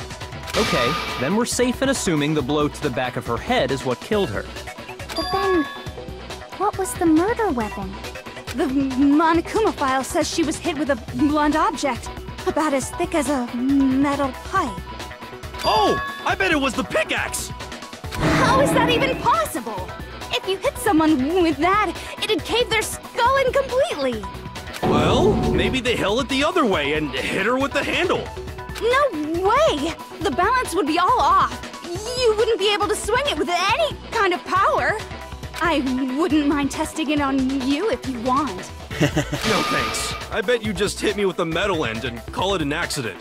Okay, then we're safe in assuming the blow to the back of her head is what killed her. But then, what was the murder weapon? The Monokuma file says she was hit with a blunt object, about as thick as a metal pipe. Oh, I bet it was the pickaxe! How is that even possible? If you hit someone with that, it'd cave their skull in completely. Well, maybe they held it the other way and hit her with the handle. No way! The balance would be all off. You wouldn't be able to swing it with any kind of power. I wouldn't mind testing it on you if you want. No thanks. I bet you just hit me with the metal end and call it an accident.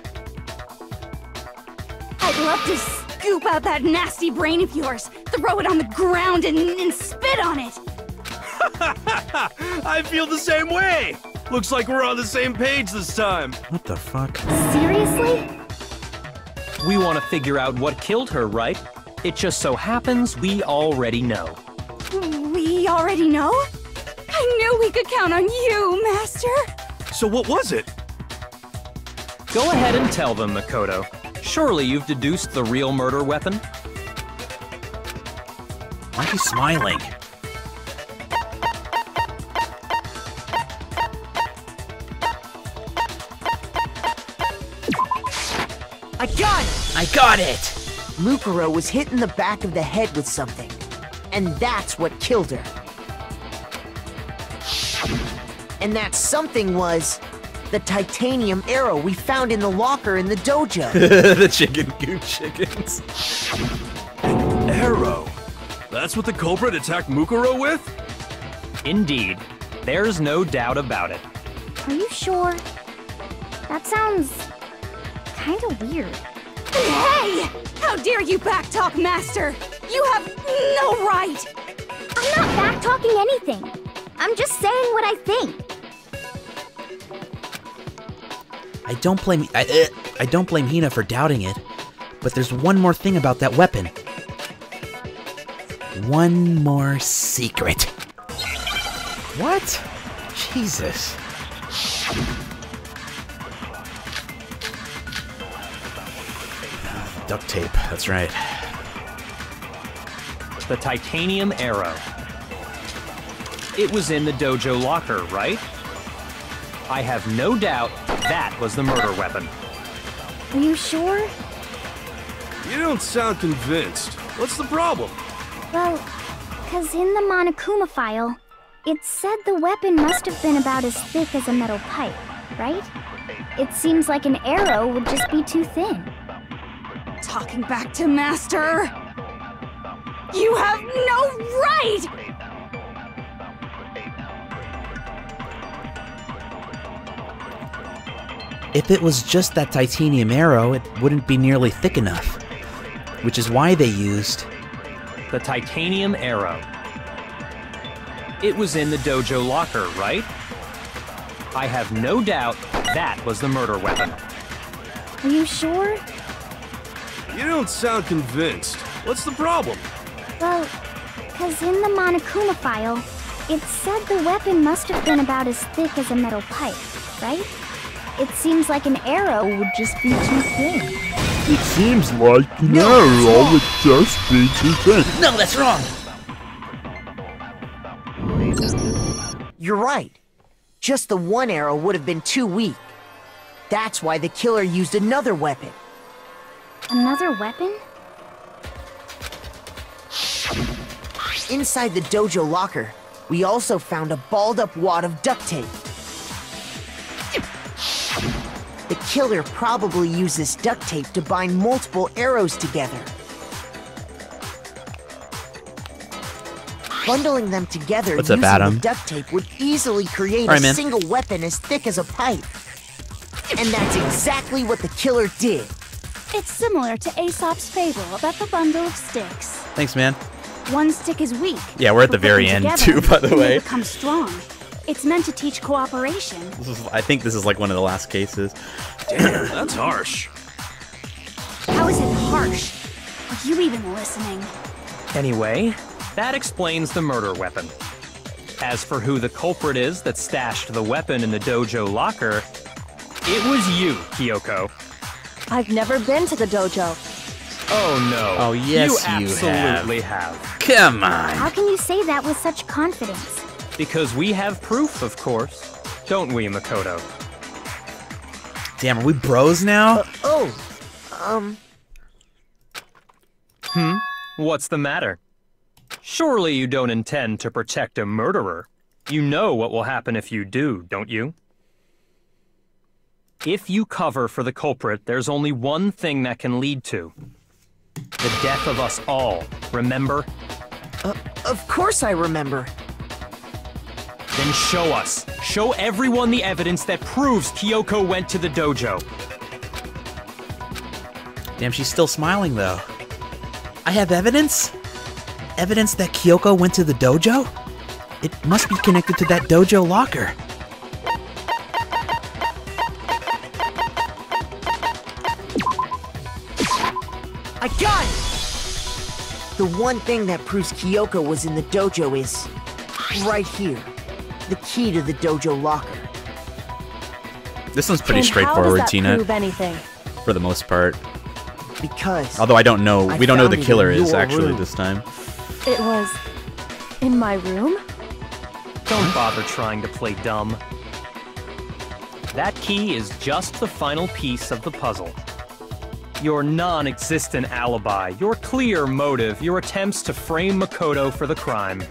I'd love to scoop out that nasty brain of yours, throw it on the ground and spit on it. I feel the same way! Looks like we're on the same page this time. What the fuck? Seriously? We want to figure out what killed her, right? It just so happens we already know. We already know? I knew we could count on you, Master. So what was it? Go ahead and tell them, Makoto. Surely you've deduced the real murder weapon? Why are you smiling? I got it! I got it! Mukuro was hit in the back of the head with something. And that's what killed her. And that something was the titanium arrow we found in the locker in the dojo. The chicken goop chickens. Arrow. That's what the culprit attacked Mukuro with? Indeed. There's no doubt about it. Are you sure? That sounds kinda weird. Hey! How dare you backtalk, Master? You have no right! I'm not back-talking anything. I'm just saying what I think. I don't blame Hina for doubting it, but there's one more thing about that weapon. One more secret. What? Jesus. Duct tape, that's right. The titanium arrow. It was in the dojo locker, right? I have no doubt that was the murder weapon. Are you sure? You don't sound convinced. What's the problem? Well, 'cause in the Monokuma file, it said the weapon must have been about as thick as a metal pipe, right? It seems like an arrow would just be too thin. Talking back to Master! You have no right! If it was just that titanium arrow, it wouldn't be nearly thick enough. Which is why they used The titanium arrow. It was in the dojo locker, right? I have no doubt that was the murder weapon. Are you sure? You don't sound convinced. What's the problem? Well, 'cause in the Monokuma file, it said the weapon must have been about as thick as a metal pipe, right? It seems like an arrow would just be too thin. It seems like an arrow would just be too thin. No, that's wrong! You're right. Just the one arrow would have been too weak. That's why the killer used another weapon. Another weapon? Inside the dojo locker, we also found a balled-up wad of duct tape. The killer probably used this duct tape to bind multiple arrows together. Bundling them together What's up, using Adam? the duct tape would easily create All right, a man. single weapon as thick as a pipe. And that's exactly what the killer did. It's similar to Aesop's fable about the bundle of sticks. Thanks, man. One stick is weak. Yeah, we're at the but put very them end together too, by the and way. They become strong. It's meant to teach cooperation. I think this is like one of the last cases. Damn, that's harsh. How is it harsh? Are you even listening? Anyway, that explains the murder weapon. As for who the culprit is that stashed the weapon in the dojo locker, it was you, Kyoko. I've never been to the dojo. Oh no. Oh, yes, you you absolutely have. Come on. How can you say that with such confidence? Because we have proof, of course. Don't we, Makoto? Damn, are we bros now? What's the matter? Surely you don't intend to protect a murderer. You know what will happen if you do, don't you? If you cover for the culprit, there's only one thing that can lead to. The death of us all, remember? Of course I remember. Then show us. Show everyone the evidence that proves Kyoko went to the dojo. Damn, she's still smiling though. I have evidence? Evidence that Kyoko went to the dojo? It must be connected to that dojo locker. I got it! The one thing that proves Kyoko was in the dojo is right here. The key to the dojo locker. This one's pretty And straightforward, how does that Tina, prove anything? for the most part. Because Although I don't know, I we don't know who found the it killer in is your actually room. this time. It was in my room? Don't bother trying to play dumb. That key is just the final piece of the puzzle. Your non-existent alibi, your clear motive, your attempts to frame Makoto for the crime.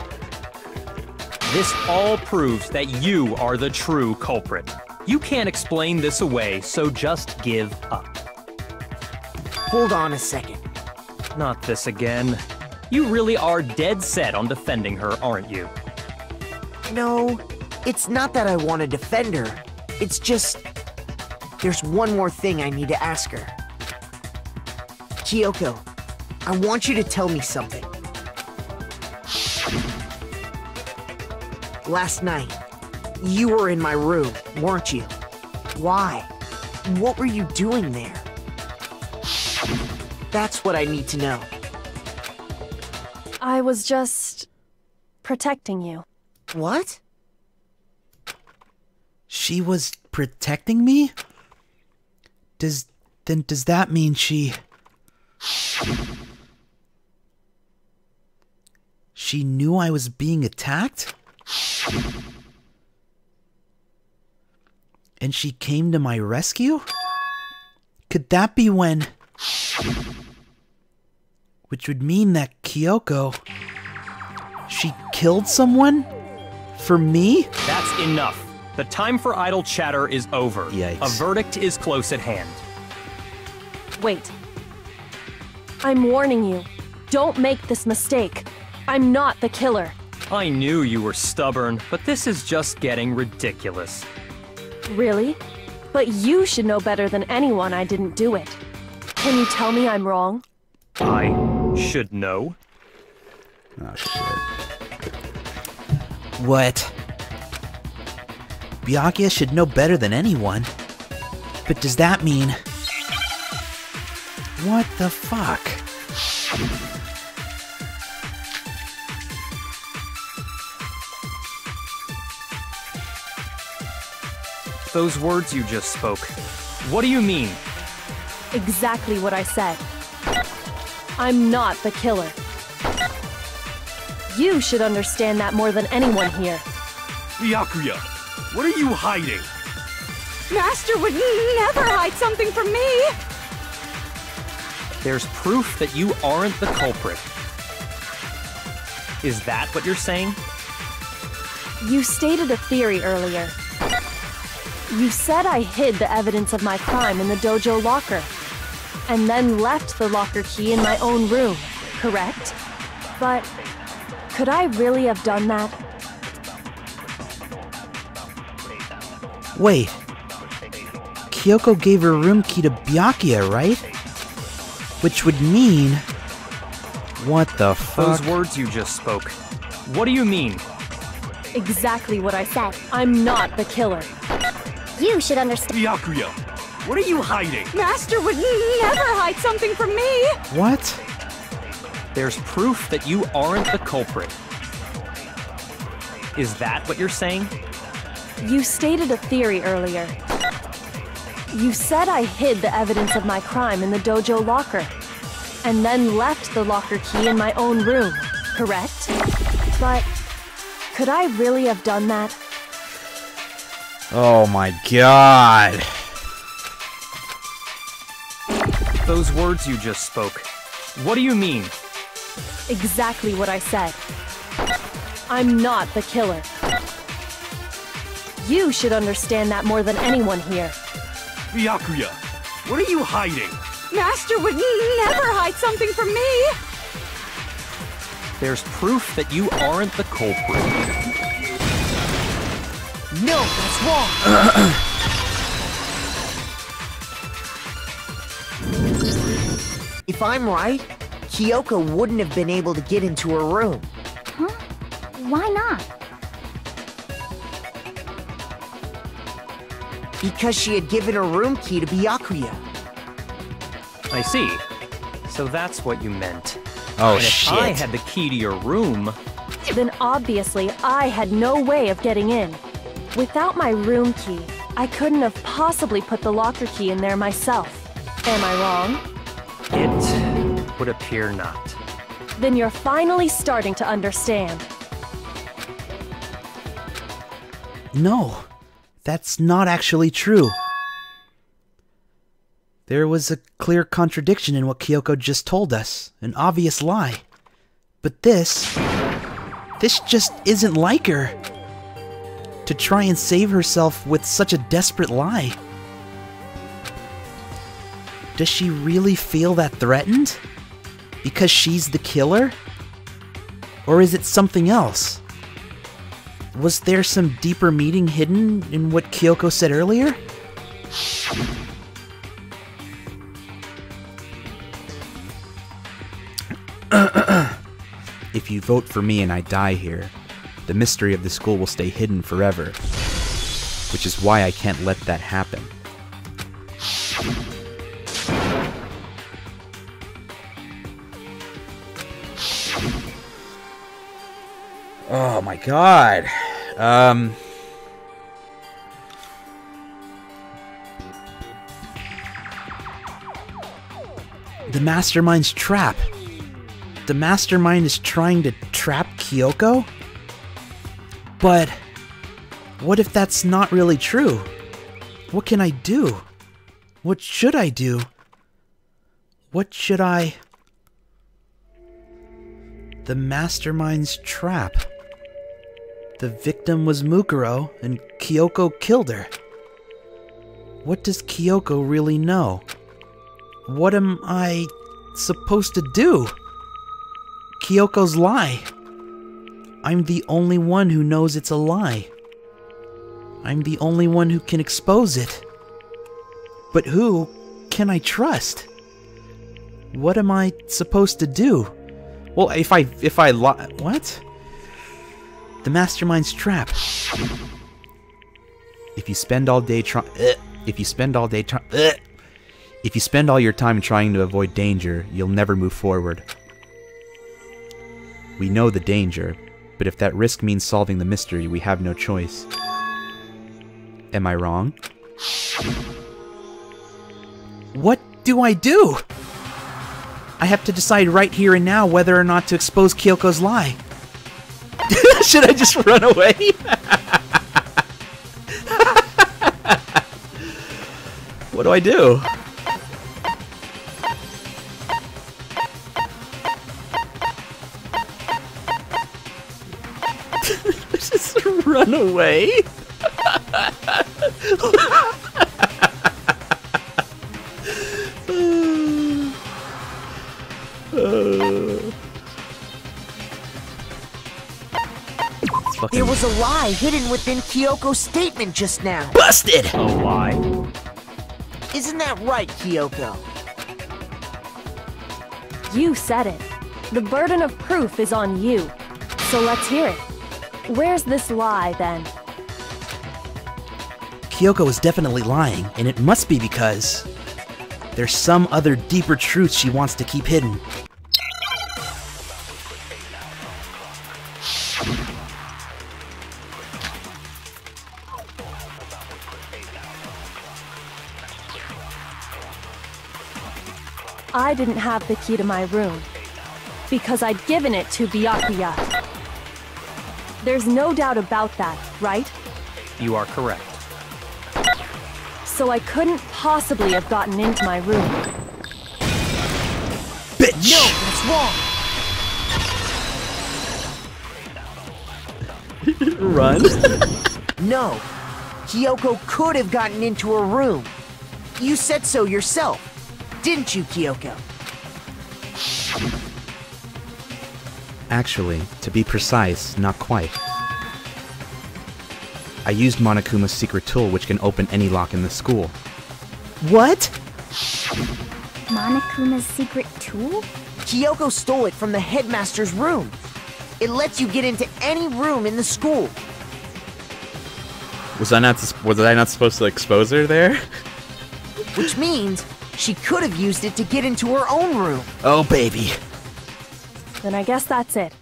This all proves that you are the true culprit. You can't explain this away, so just give up. hold on a second. Not this again. You really are dead set on defending her, aren't you? No, it's not that I want to defend her. It's just there's one more thing I need to ask her. Kyoko, I want you to tell me something. Last night, you were in my room, weren't you? Why? What were you doing there? That's what I need to know. I was just protecting you. What? She was protecting me? Does that mean she knew I was being attacked? And she came to my rescue? Could that be when... Which would mean that Kyoko... She killed someone? For me? That's enough. The time for idle chatter is over. Yikes. A verdict is close at hand. Wait. I'm warning you. Don't make this mistake. I'm not the killer. I knew you were stubborn, but this is just getting ridiculous. Really? But you should know better than anyone I didn't do it. Can you tell me I'm wrong? I should know. Oh, shit. What? Byakuya should know better than anyone. But does that mean... What the fuck? Those words you just spoke. What do you mean? Exactly what I said. I'm not the killer. You should understand that more than anyone here. Byakuya, what are you hiding? Master would never hide something from me! There's proof that you aren't the culprit. Is that what you're saying? You stated a theory earlier. You said I hid the evidence of my crime in the dojo locker, and then left the locker key in my own room, correct? But could I really have done that? Kyoko gave her room key to Byakuya, right? Which would mean... What the fuck? Those words you just spoke. What do you mean? Exactly what I said. I'm not the killer. You should understand. Byakuya, what are you hiding? Master would never hide something from me! What? There's proof that you aren't the culprit. Is that what you're saying? You stated a theory earlier. You said I hid the evidence of my crime in the dojo locker, and then left the locker key in my own room, correct? But could I really have done that? Oh my god. Those words you just spoke. What do you mean? Exactly what I said. I'm not the killer. You should understand that more than anyone here. Byakuya, what are you hiding? Master would never hide something from me! There's proof that you aren't the culprit. No, that's wrong. If I'm right, Kyoko wouldn't have been able to get into her room. Huh? Why not? Because she had given her room key to Byakuya. I see. So that's what you meant. Oh, and if shit. I had the key to your room... Then obviously I had no way of getting in. Without my room key, I couldn't have possibly put the locker key in there myself. Am I wrong? It would appear not. Then you're finally starting to understand. No, that's not actually true. There was a clear contradiction in what Kyoko just told us, an obvious lie. But this just isn't like her. To try and save herself with such a desperate lie. Does she really feel that threatened? Because she's the killer? Or is it something else? Was there some deeper meaning hidden in what Kyoko said earlier? If you vote for me and I die here, the mystery of the school will stay hidden forever. Which is why I can't let that happen. Oh my god. The mastermind's trap. The mastermind is trying to trap Kyoko? But what if that's not really true? What can I do? What should I do? What should I... The mastermind's trap. The victim was Mukuro, and Kyoko killed her. What does Kyoko really know? What am I supposed to do? Kyoko's lie. I'm the only one who knows it's a lie. I'm the only one who can expose it. But who can I trust? What am I supposed to do? Well, if I lie... What? The mastermind's trap. If you spend all day trying... If you spend all your time trying to avoid danger, you'll never move forward. We know the danger, but if that risk means solving the mystery, we have no choice. Am I wrong? What do I do? I have to decide right here and now whether or not to expose Kyoko's lie. Should I just run away? What do I do? Just run away? There was a lie hidden within Kyoko's statement just now. Busted! A lie? Isn't that right, Kyoko? You said it. The burden of proof is on you. So let's hear it. Where's this lie, then? Kyoko is definitely lying, and it must be because there's some other deeper truth she wants to keep hidden. I didn't have the key to my room because I'd given it to Byakuya. There's no doubt about that, right? You are correct. So I couldn't possibly have gotten into my room. Bitch! No, that's wrong! Run. No. Kyoko could have gotten into her room. You said so yourself, didn't you, Kyoko? Actually, to be precise, not quite. I used Monokuma's secret tool, which can open any lock in the school. What? Monokuma's secret tool? Kyoko stole it from the headmaster's room. It lets you get into any room in the school. Was I not supposed to expose her there? Which means she could have used it to get into her own room. Oh, baby. Then I guess that's it.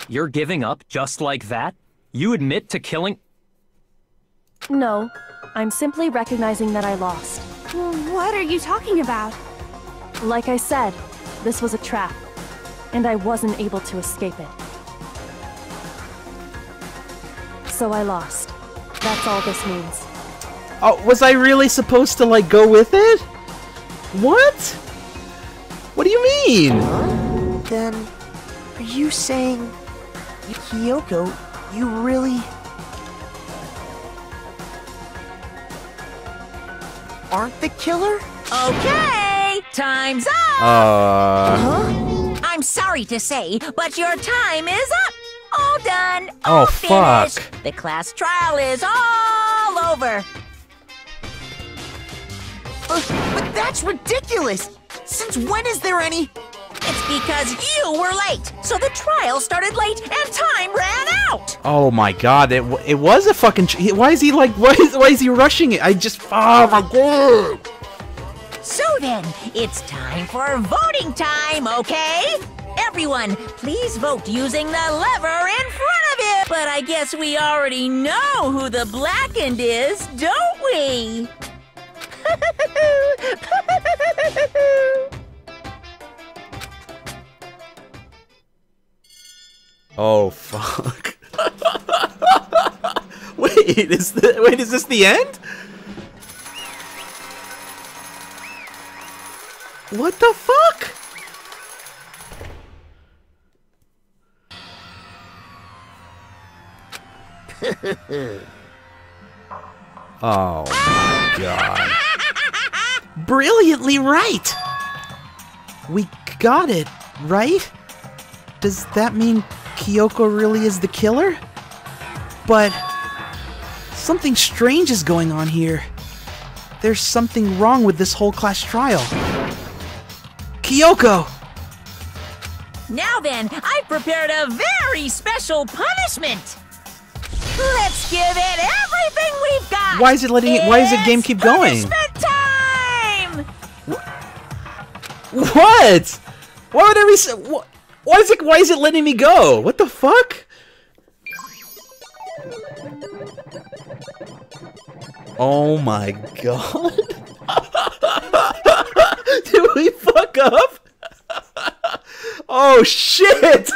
You're giving up just like that? You admit to killing... No, I'm simply recognizing that I lost. Well, what are you talking about? Like I said, this was a trap, and I wasn't able to escape it. So I lost. That's all this means. Oh, was I really supposed to, like, go with it? What? What do you mean? Then, are you saying, Kyoko, you really... aren't the killer? Okay, time's up! Huh? I'm sorry to say, but your time is up! All done, Oh, all fuck. finished. The class trial is all over. But that's ridiculous! Since when is there any... It's because you were late, so the trial started late and time ran out! Oh my god, it was a fucking... Why is he like... Why is he rushing it? I just... Oh my god! So then, it's time for voting time, okay? Everyone, please vote using the lever in front of you! But I guess we already know who the blackened is, don't we? Oh fuck! Wait, is this the end? What the fuck? Oh my god! Brilliantly right! We got it, right? Does that mean Kyoko really is the killer? But something strange is going on here. There's something wrong with this whole class trial. Kyoko! Now then, I've prepared a very special punishment! Let's give it everything we've got! Why is it letting it? Why does the game keep going? Punishment time! What? Why would every... Why is it letting me go? What the fuck? Oh my god. Did we fuck up? Oh shit!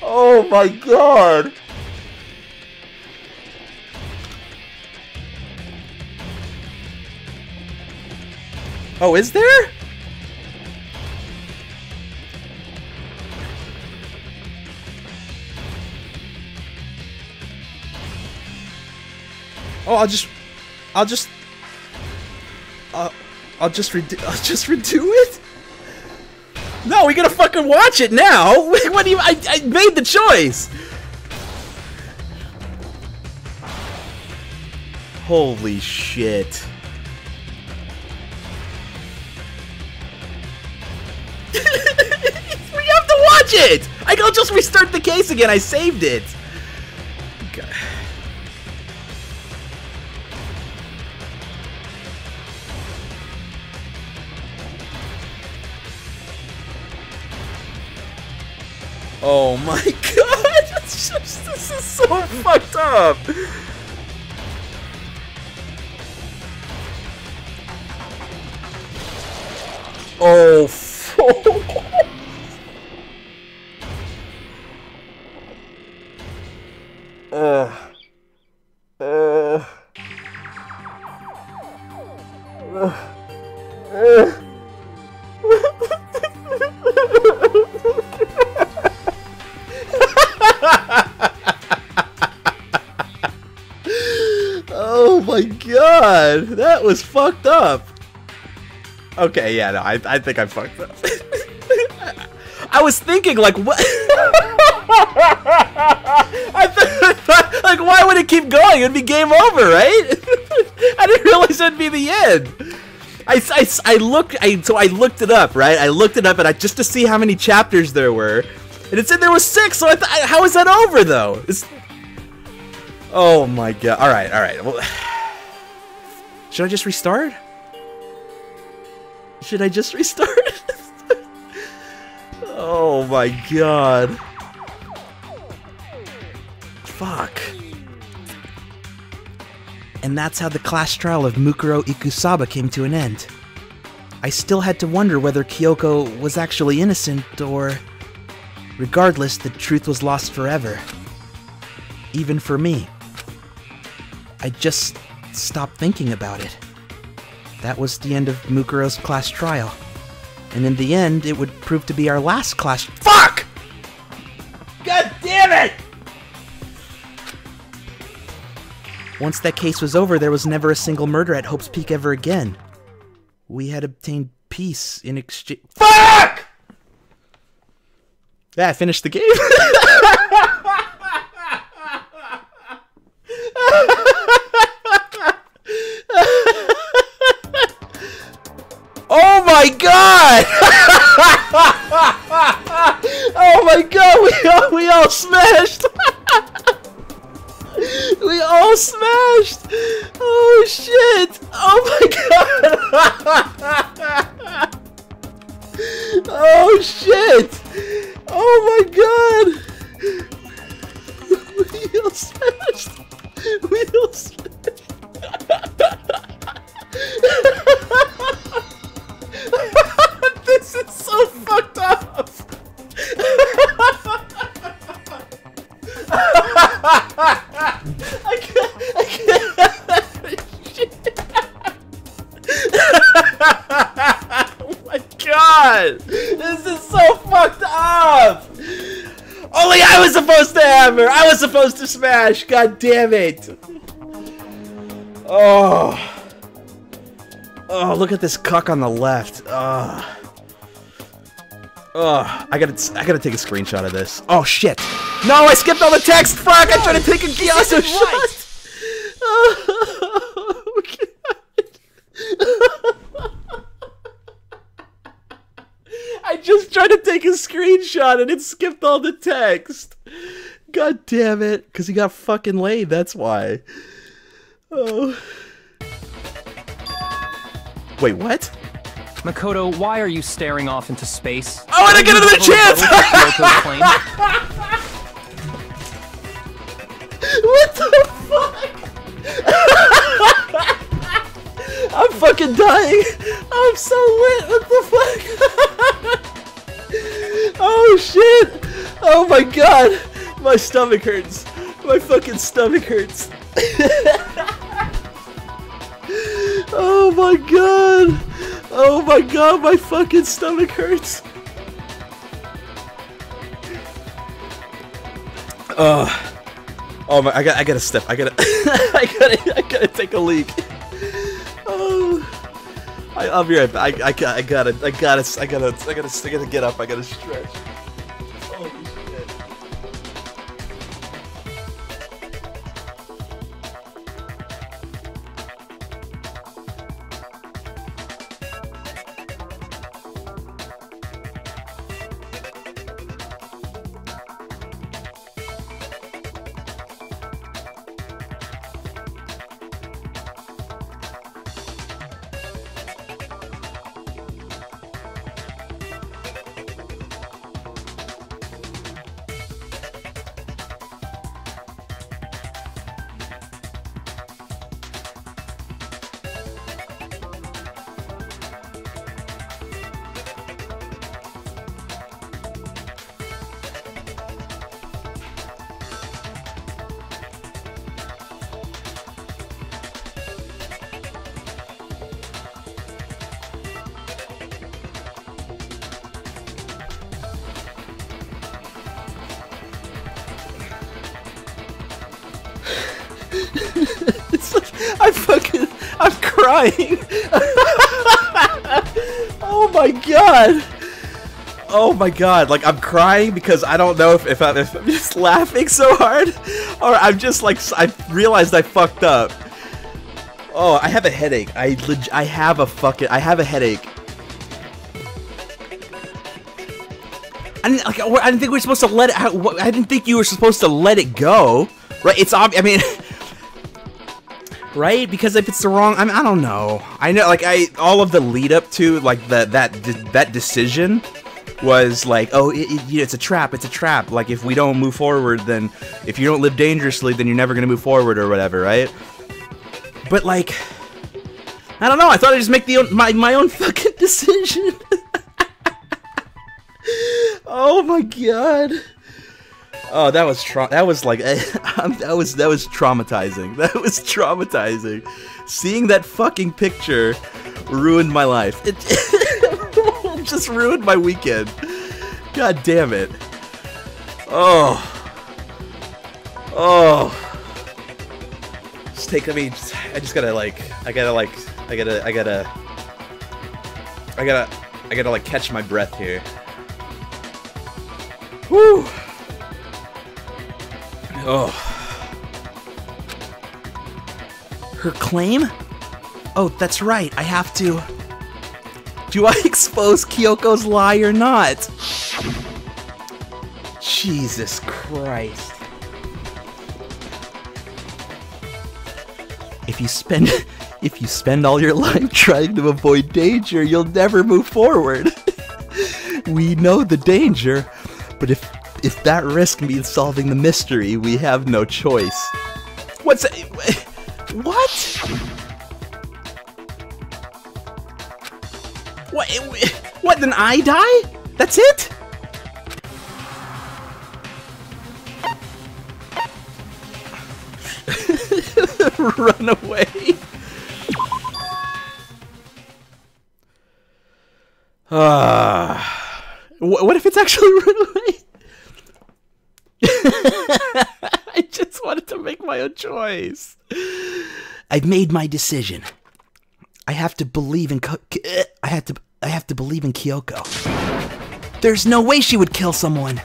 Oh my god. Oh, is there? Oh, I'll just redo it? No, we gotta fucking watch it now! What do you- I made the choice! Holy shit. We have to watch it! I'll just restart the case again. I saved it. Okay. Oh my god! This is so fucked up! Oh, Oh my god, that was fucked up. Okay, yeah, no, I think I fucked up. I was thinking, like, what? I thought, like, why would it keep going? It'd be game over, right? I didn't realize it'd be the end. So I looked it up, right? I looked it up, and just to see how many chapters there were, and it said there was 6. So I thought, how is that over though? Oh my god! All right. Well, should I just restart? Should I just restart? Oh my god. Fuck. And that's how the class trial of Mukuro Ikusaba came to an end. I still had to wonder whether Kyoko was actually innocent, or... Regardless, the truth was lost forever. Even for me. I just stopped thinking about it. That was the end of Mukuro's class trial. And in the end, it would prove to be our last class— FUCK! God damn it! Once that case was over, there was never a single murder at Hope's Peak ever again. We had obtained peace in exchange— FUCK! Yeah, I finished the game. Oh my god! Oh my god, we all smashed! We all smashed! Oh shit! Oh my god! Oh shit! Oh my god! We all smashed! We all smashed! This is so fucked up! I can't. Shit. Oh my god! This is so fucked up! Only I was supposed to hammer! I was supposed to smash! God damn it! Oh. Oh, look at this cuck on the left. Oh. Oh, I gotta take a screenshot of this. Oh shit! No, I skipped all the text. Fuck! I tried to take a Gyaso shot. Oh, I just tried to take a screenshot and it skipped all the text. God damn it! Because he got fucking laid. That's why. Oh. Wait, what? Makoto, why are you staring off into space? Oh, and I get another chance! What the fuck? I'm fucking dying! I'm so lit! What the fuck? Oh shit! Oh my god! My stomach hurts! My fucking stomach hurts! Oh my god! Oh my god, my fucking stomach hurts! Oh my! I gotta step. I gotta take a leak. Oh, I'll be right back. I gotta get up. I gotta stretch. Holy shit! crying. Oh my god. Oh my god, like I'm crying because I don't know if I'm just laughing so hard or I'm just like, I realized I fucked up. Oh, I have a headache. I have a headache. I didn't think we were supposed to let it out. I didn't think you were supposed to let it go. Right? It's obvious. I mean, right? Because if it's the wrong, I don't know. I know, like, all of the lead up to like that decision was like, oh, it's a trap. It's a trap. Like, if we don't move forward, then if you don't live dangerously, then you're never gonna move forward or whatever, right? But like, I don't know. I thought I'd just make my own fucking decision. Oh my god. Oh, that was like that was traumatizing. That was traumatizing. Seeing that fucking picture ruined my life. It just ruined my weekend. God damn it. Oh. Oh. Just take, I mean, I just gotta like, I gotta like catch my breath here. Whew. Oh. Her claim? Oh, that's right. I have to. Do I expose Kyoko's lie or not? Jesus Christ. If you spend all your life trying to avoid danger, you'll never move forward. We know the danger, but if that risk means solving the mystery, we have no choice. What's that? What? What? Then I die? That's it? Run away. What if it's actually run away? I just wanted to make my own choice. I've made my decision. I have to believe in I have to believe in Kyoko. There's no way she would kill someone.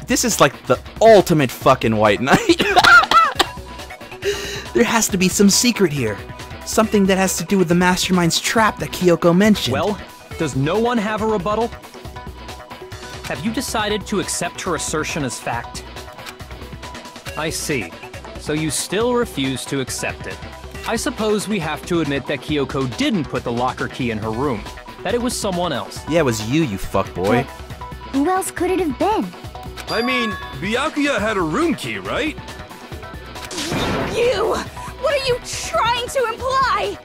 This is like the ultimate fucking white knight. There has to be some secret here. Something that has to do with the mastermind's trap that Kyoko mentioned. Well, does no one have a rebuttal? Have you decided to accept her assertion as fact? I see. So you still refuse to accept it. I suppose we have to admit that Kyoko didn't put the locker key in her room. That it was someone else. Yeah, it was you fuckboy. Who else could it have been? I mean, Byakuya had a room key, right? You! What are you trying to imply?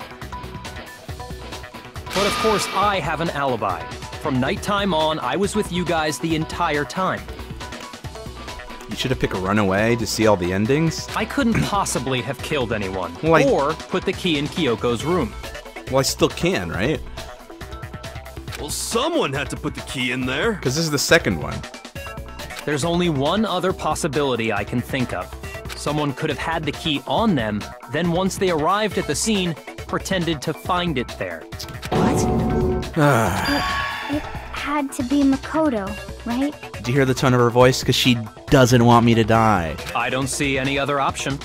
But of course, I have an alibi. From nighttime on, I was with you guys the entire time. You should have picked a runaway to see all the endings. I couldn't possibly have killed anyone, Well, or put the key in Kyoko's room. Well, I still can, right? Well, someone had to put the key in there. Because this is the second one. There's only one other possibility I can think of. Someone could have had the key on them, then once they arrived at the scene, pretended to find it there. It had to be Makoto, right? Do you hear the tone of her voice? Because she doesn't want me to die. I don't see any other option.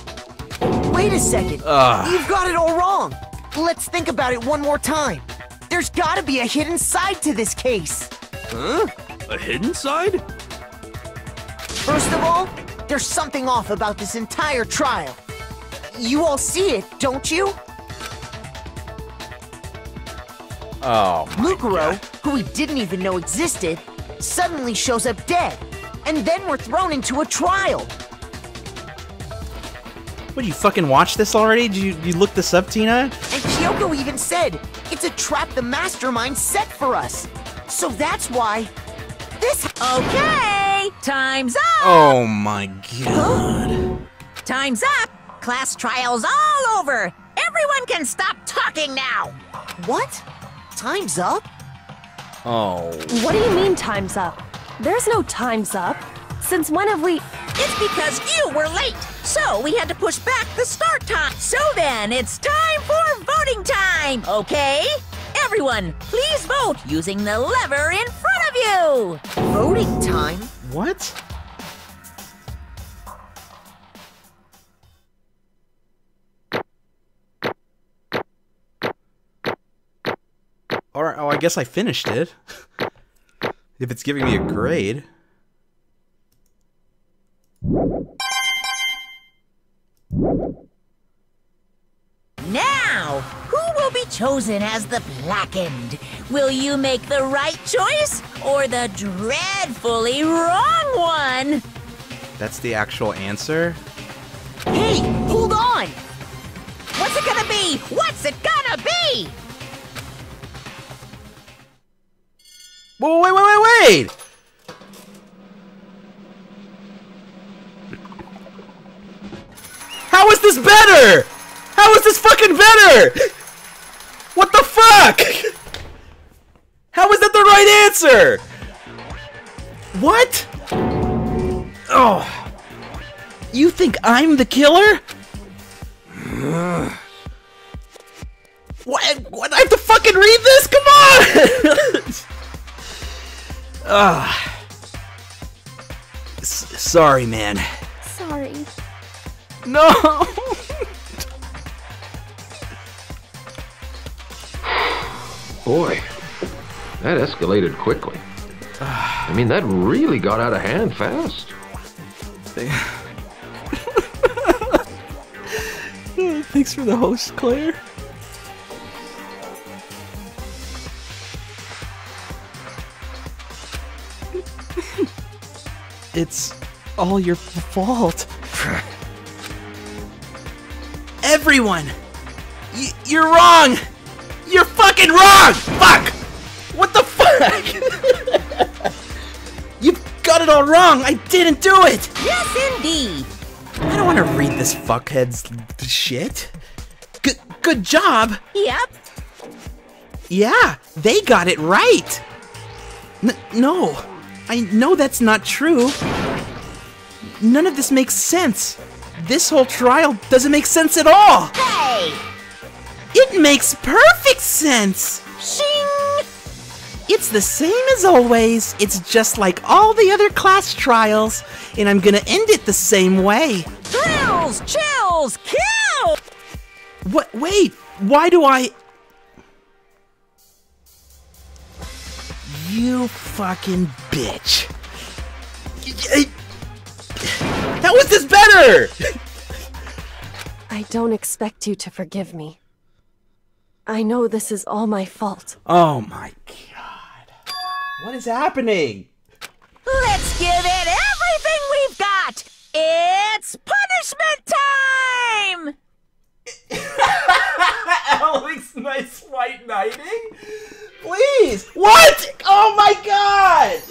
Wait a second. You've got it all wrong. Let's think about it one more time. There's gotta be a hidden side to this case. Huh? A hidden side? First of all, there's something off about this entire trial. You all see it, don't you? Oh, my Mukuro, God. who we didn't even know existed, suddenly shows up dead. And then we're thrown into a trial. What, you fucking watch this already? Did you look this up, Tina? And Kyoko even said, it's a trap the mastermind set for us. So that's why this... Okay, time's up! Oh my god. Time's up! Class trial's all over! Everyone can stop talking now! What? Time's up? Oh. What do you mean time's up? There's no time's up. Since when have we... It's because you were late! So we had to push back the start time. So then, it's time for voting time, okay? Everyone, please vote using the lever in front of you. Voting time? What? Or, oh, I guess I finished it. If it's giving me a grade. Now, who will be chosen as the Blackened? Will you make the right choice or the dreadfully wrong one? That's the actual answer? Hey, hold on! What's it gonna be? What's it gonna be? Whoa, wait! How is this better? How is this fucking better? What the fuck? How is that the right answer? What? Oh. You think I'm the killer? What? I have to fucking read this? Come on! Sorry, man. Sorry. No! Boy, that escalated quickly. I mean, that really got out of hand fast. Thanks for the host, Claire. It's all your fault. Everyone! You're wrong! You're fucking wrong! Fuck! What the fuck? You've got it all wrong! I didn't do it! Yes, indeed. I don't want to read this fuckhead's shit. Good job! Yep. Yeah, they got it right! No, I know that's not true. None of this makes sense. This whole trial doesn't make sense at all! Hey! It makes perfect sense! Shing! It's the same as always. It's just like all the other class trials, and I'm gonna end it the same way. Thrills! Chills! Kill! What? Wait, why do I... You fucking bitch. How is this better? I don't expect you to forgive me. I know this is all my fault. Oh my god. What is happening? Let's give it everything we've got! It's punishment time! Alex, nice white knighting? Please! What? Oh my god!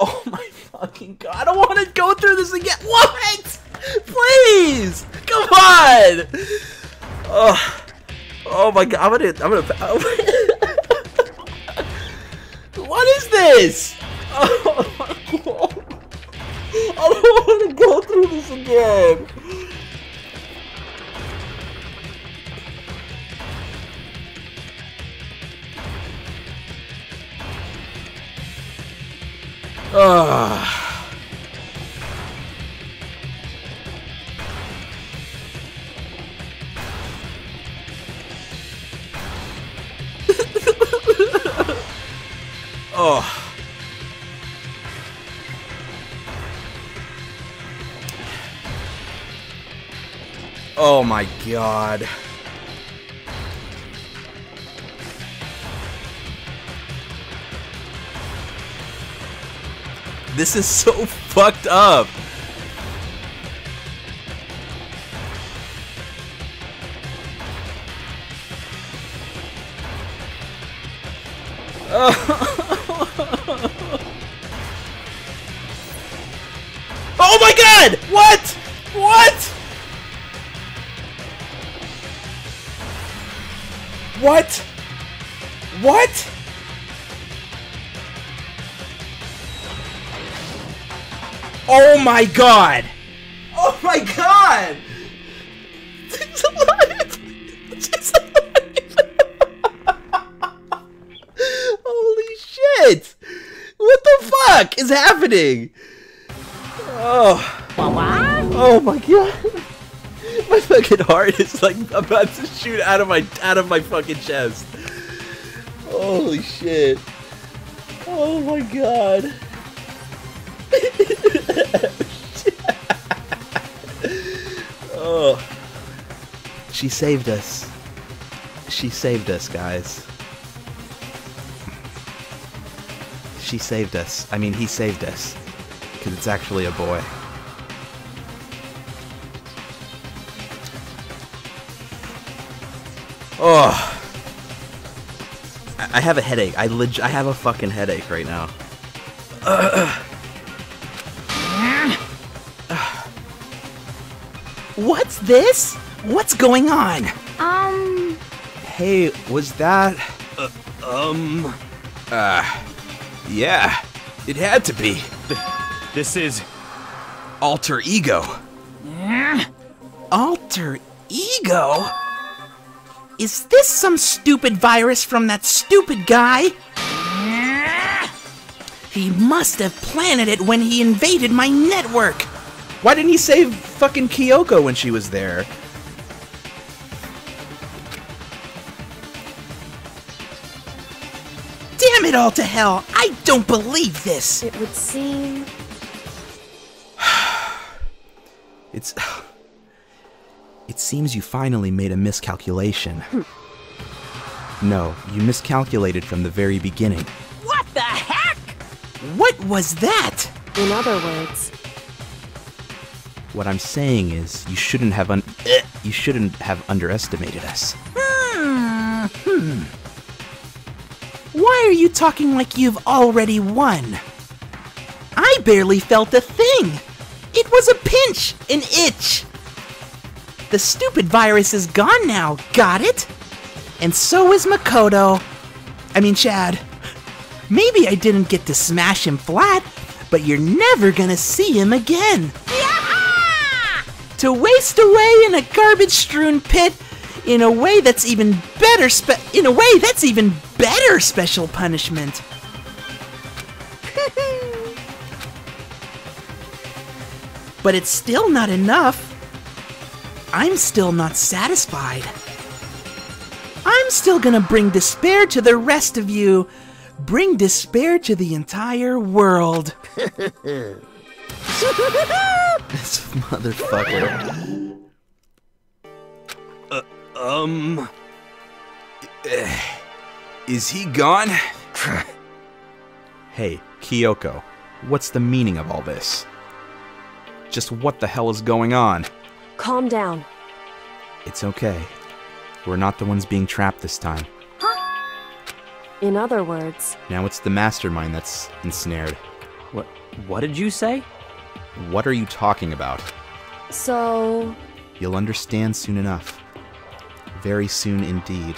Oh my fucking god, I don't want to go through this again. What? Please! Come on! Oh my god, I'm gonna What is this? Oh my god. I don't want to go through this again. Oh. Oh my god. This is so fucked up. Oh my god! What? What? What? What? Oh my god! Oh my god! It's alive! It's alive! Holy shit! What the fuck is happening? Oh. Oh my god. My fucking heart is like about to shoot out of my fucking chest. Holy shit. Oh my god. Oh. She saved us. She saved us, guys. She saved us. I mean, he saved us. Because it's actually a boy. Oh. I have a headache. I have a fucking headache right now. What's this? What's going on? Hey, was that... Yeah, it had to be. This is... Alter ego. Alter ego? Is this some stupid virus from that stupid guy? He must have planted it when he invaded my network. Why didn't he save fucking Kyoko when she was there? Damn it all to hell! I don't believe this! It would seem... It seems you finally made a miscalculation. No, you miscalculated from the very beginning. What the heck? What was that? In other words... What I'm saying is, you shouldn't have underestimated us. Why are you talking like you've already won? I barely felt a thing. It was a pinch, an itch. The stupid virus is gone now, got it? And so is Makoto. I mean, Chad. Maybe I didn't get to smash him flat, but you're never gonna see him again. To waste away in a garbage-strewn pit in a way that's even better special punishment. But it's still not enough. I'm still not satisfied. I'm still gonna bring despair to the rest of you. Bring despair to the entire world. This motherfucker. Is he gone? Hey, Kyoko, what's the meaning of all this? Just what the hell is going on? Calm down. It's okay. We're not the ones being trapped this time. In other words... Now it's the mastermind that's ensnared. What did you say? What are you talking about? So... You'll understand soon enough. Very soon indeed.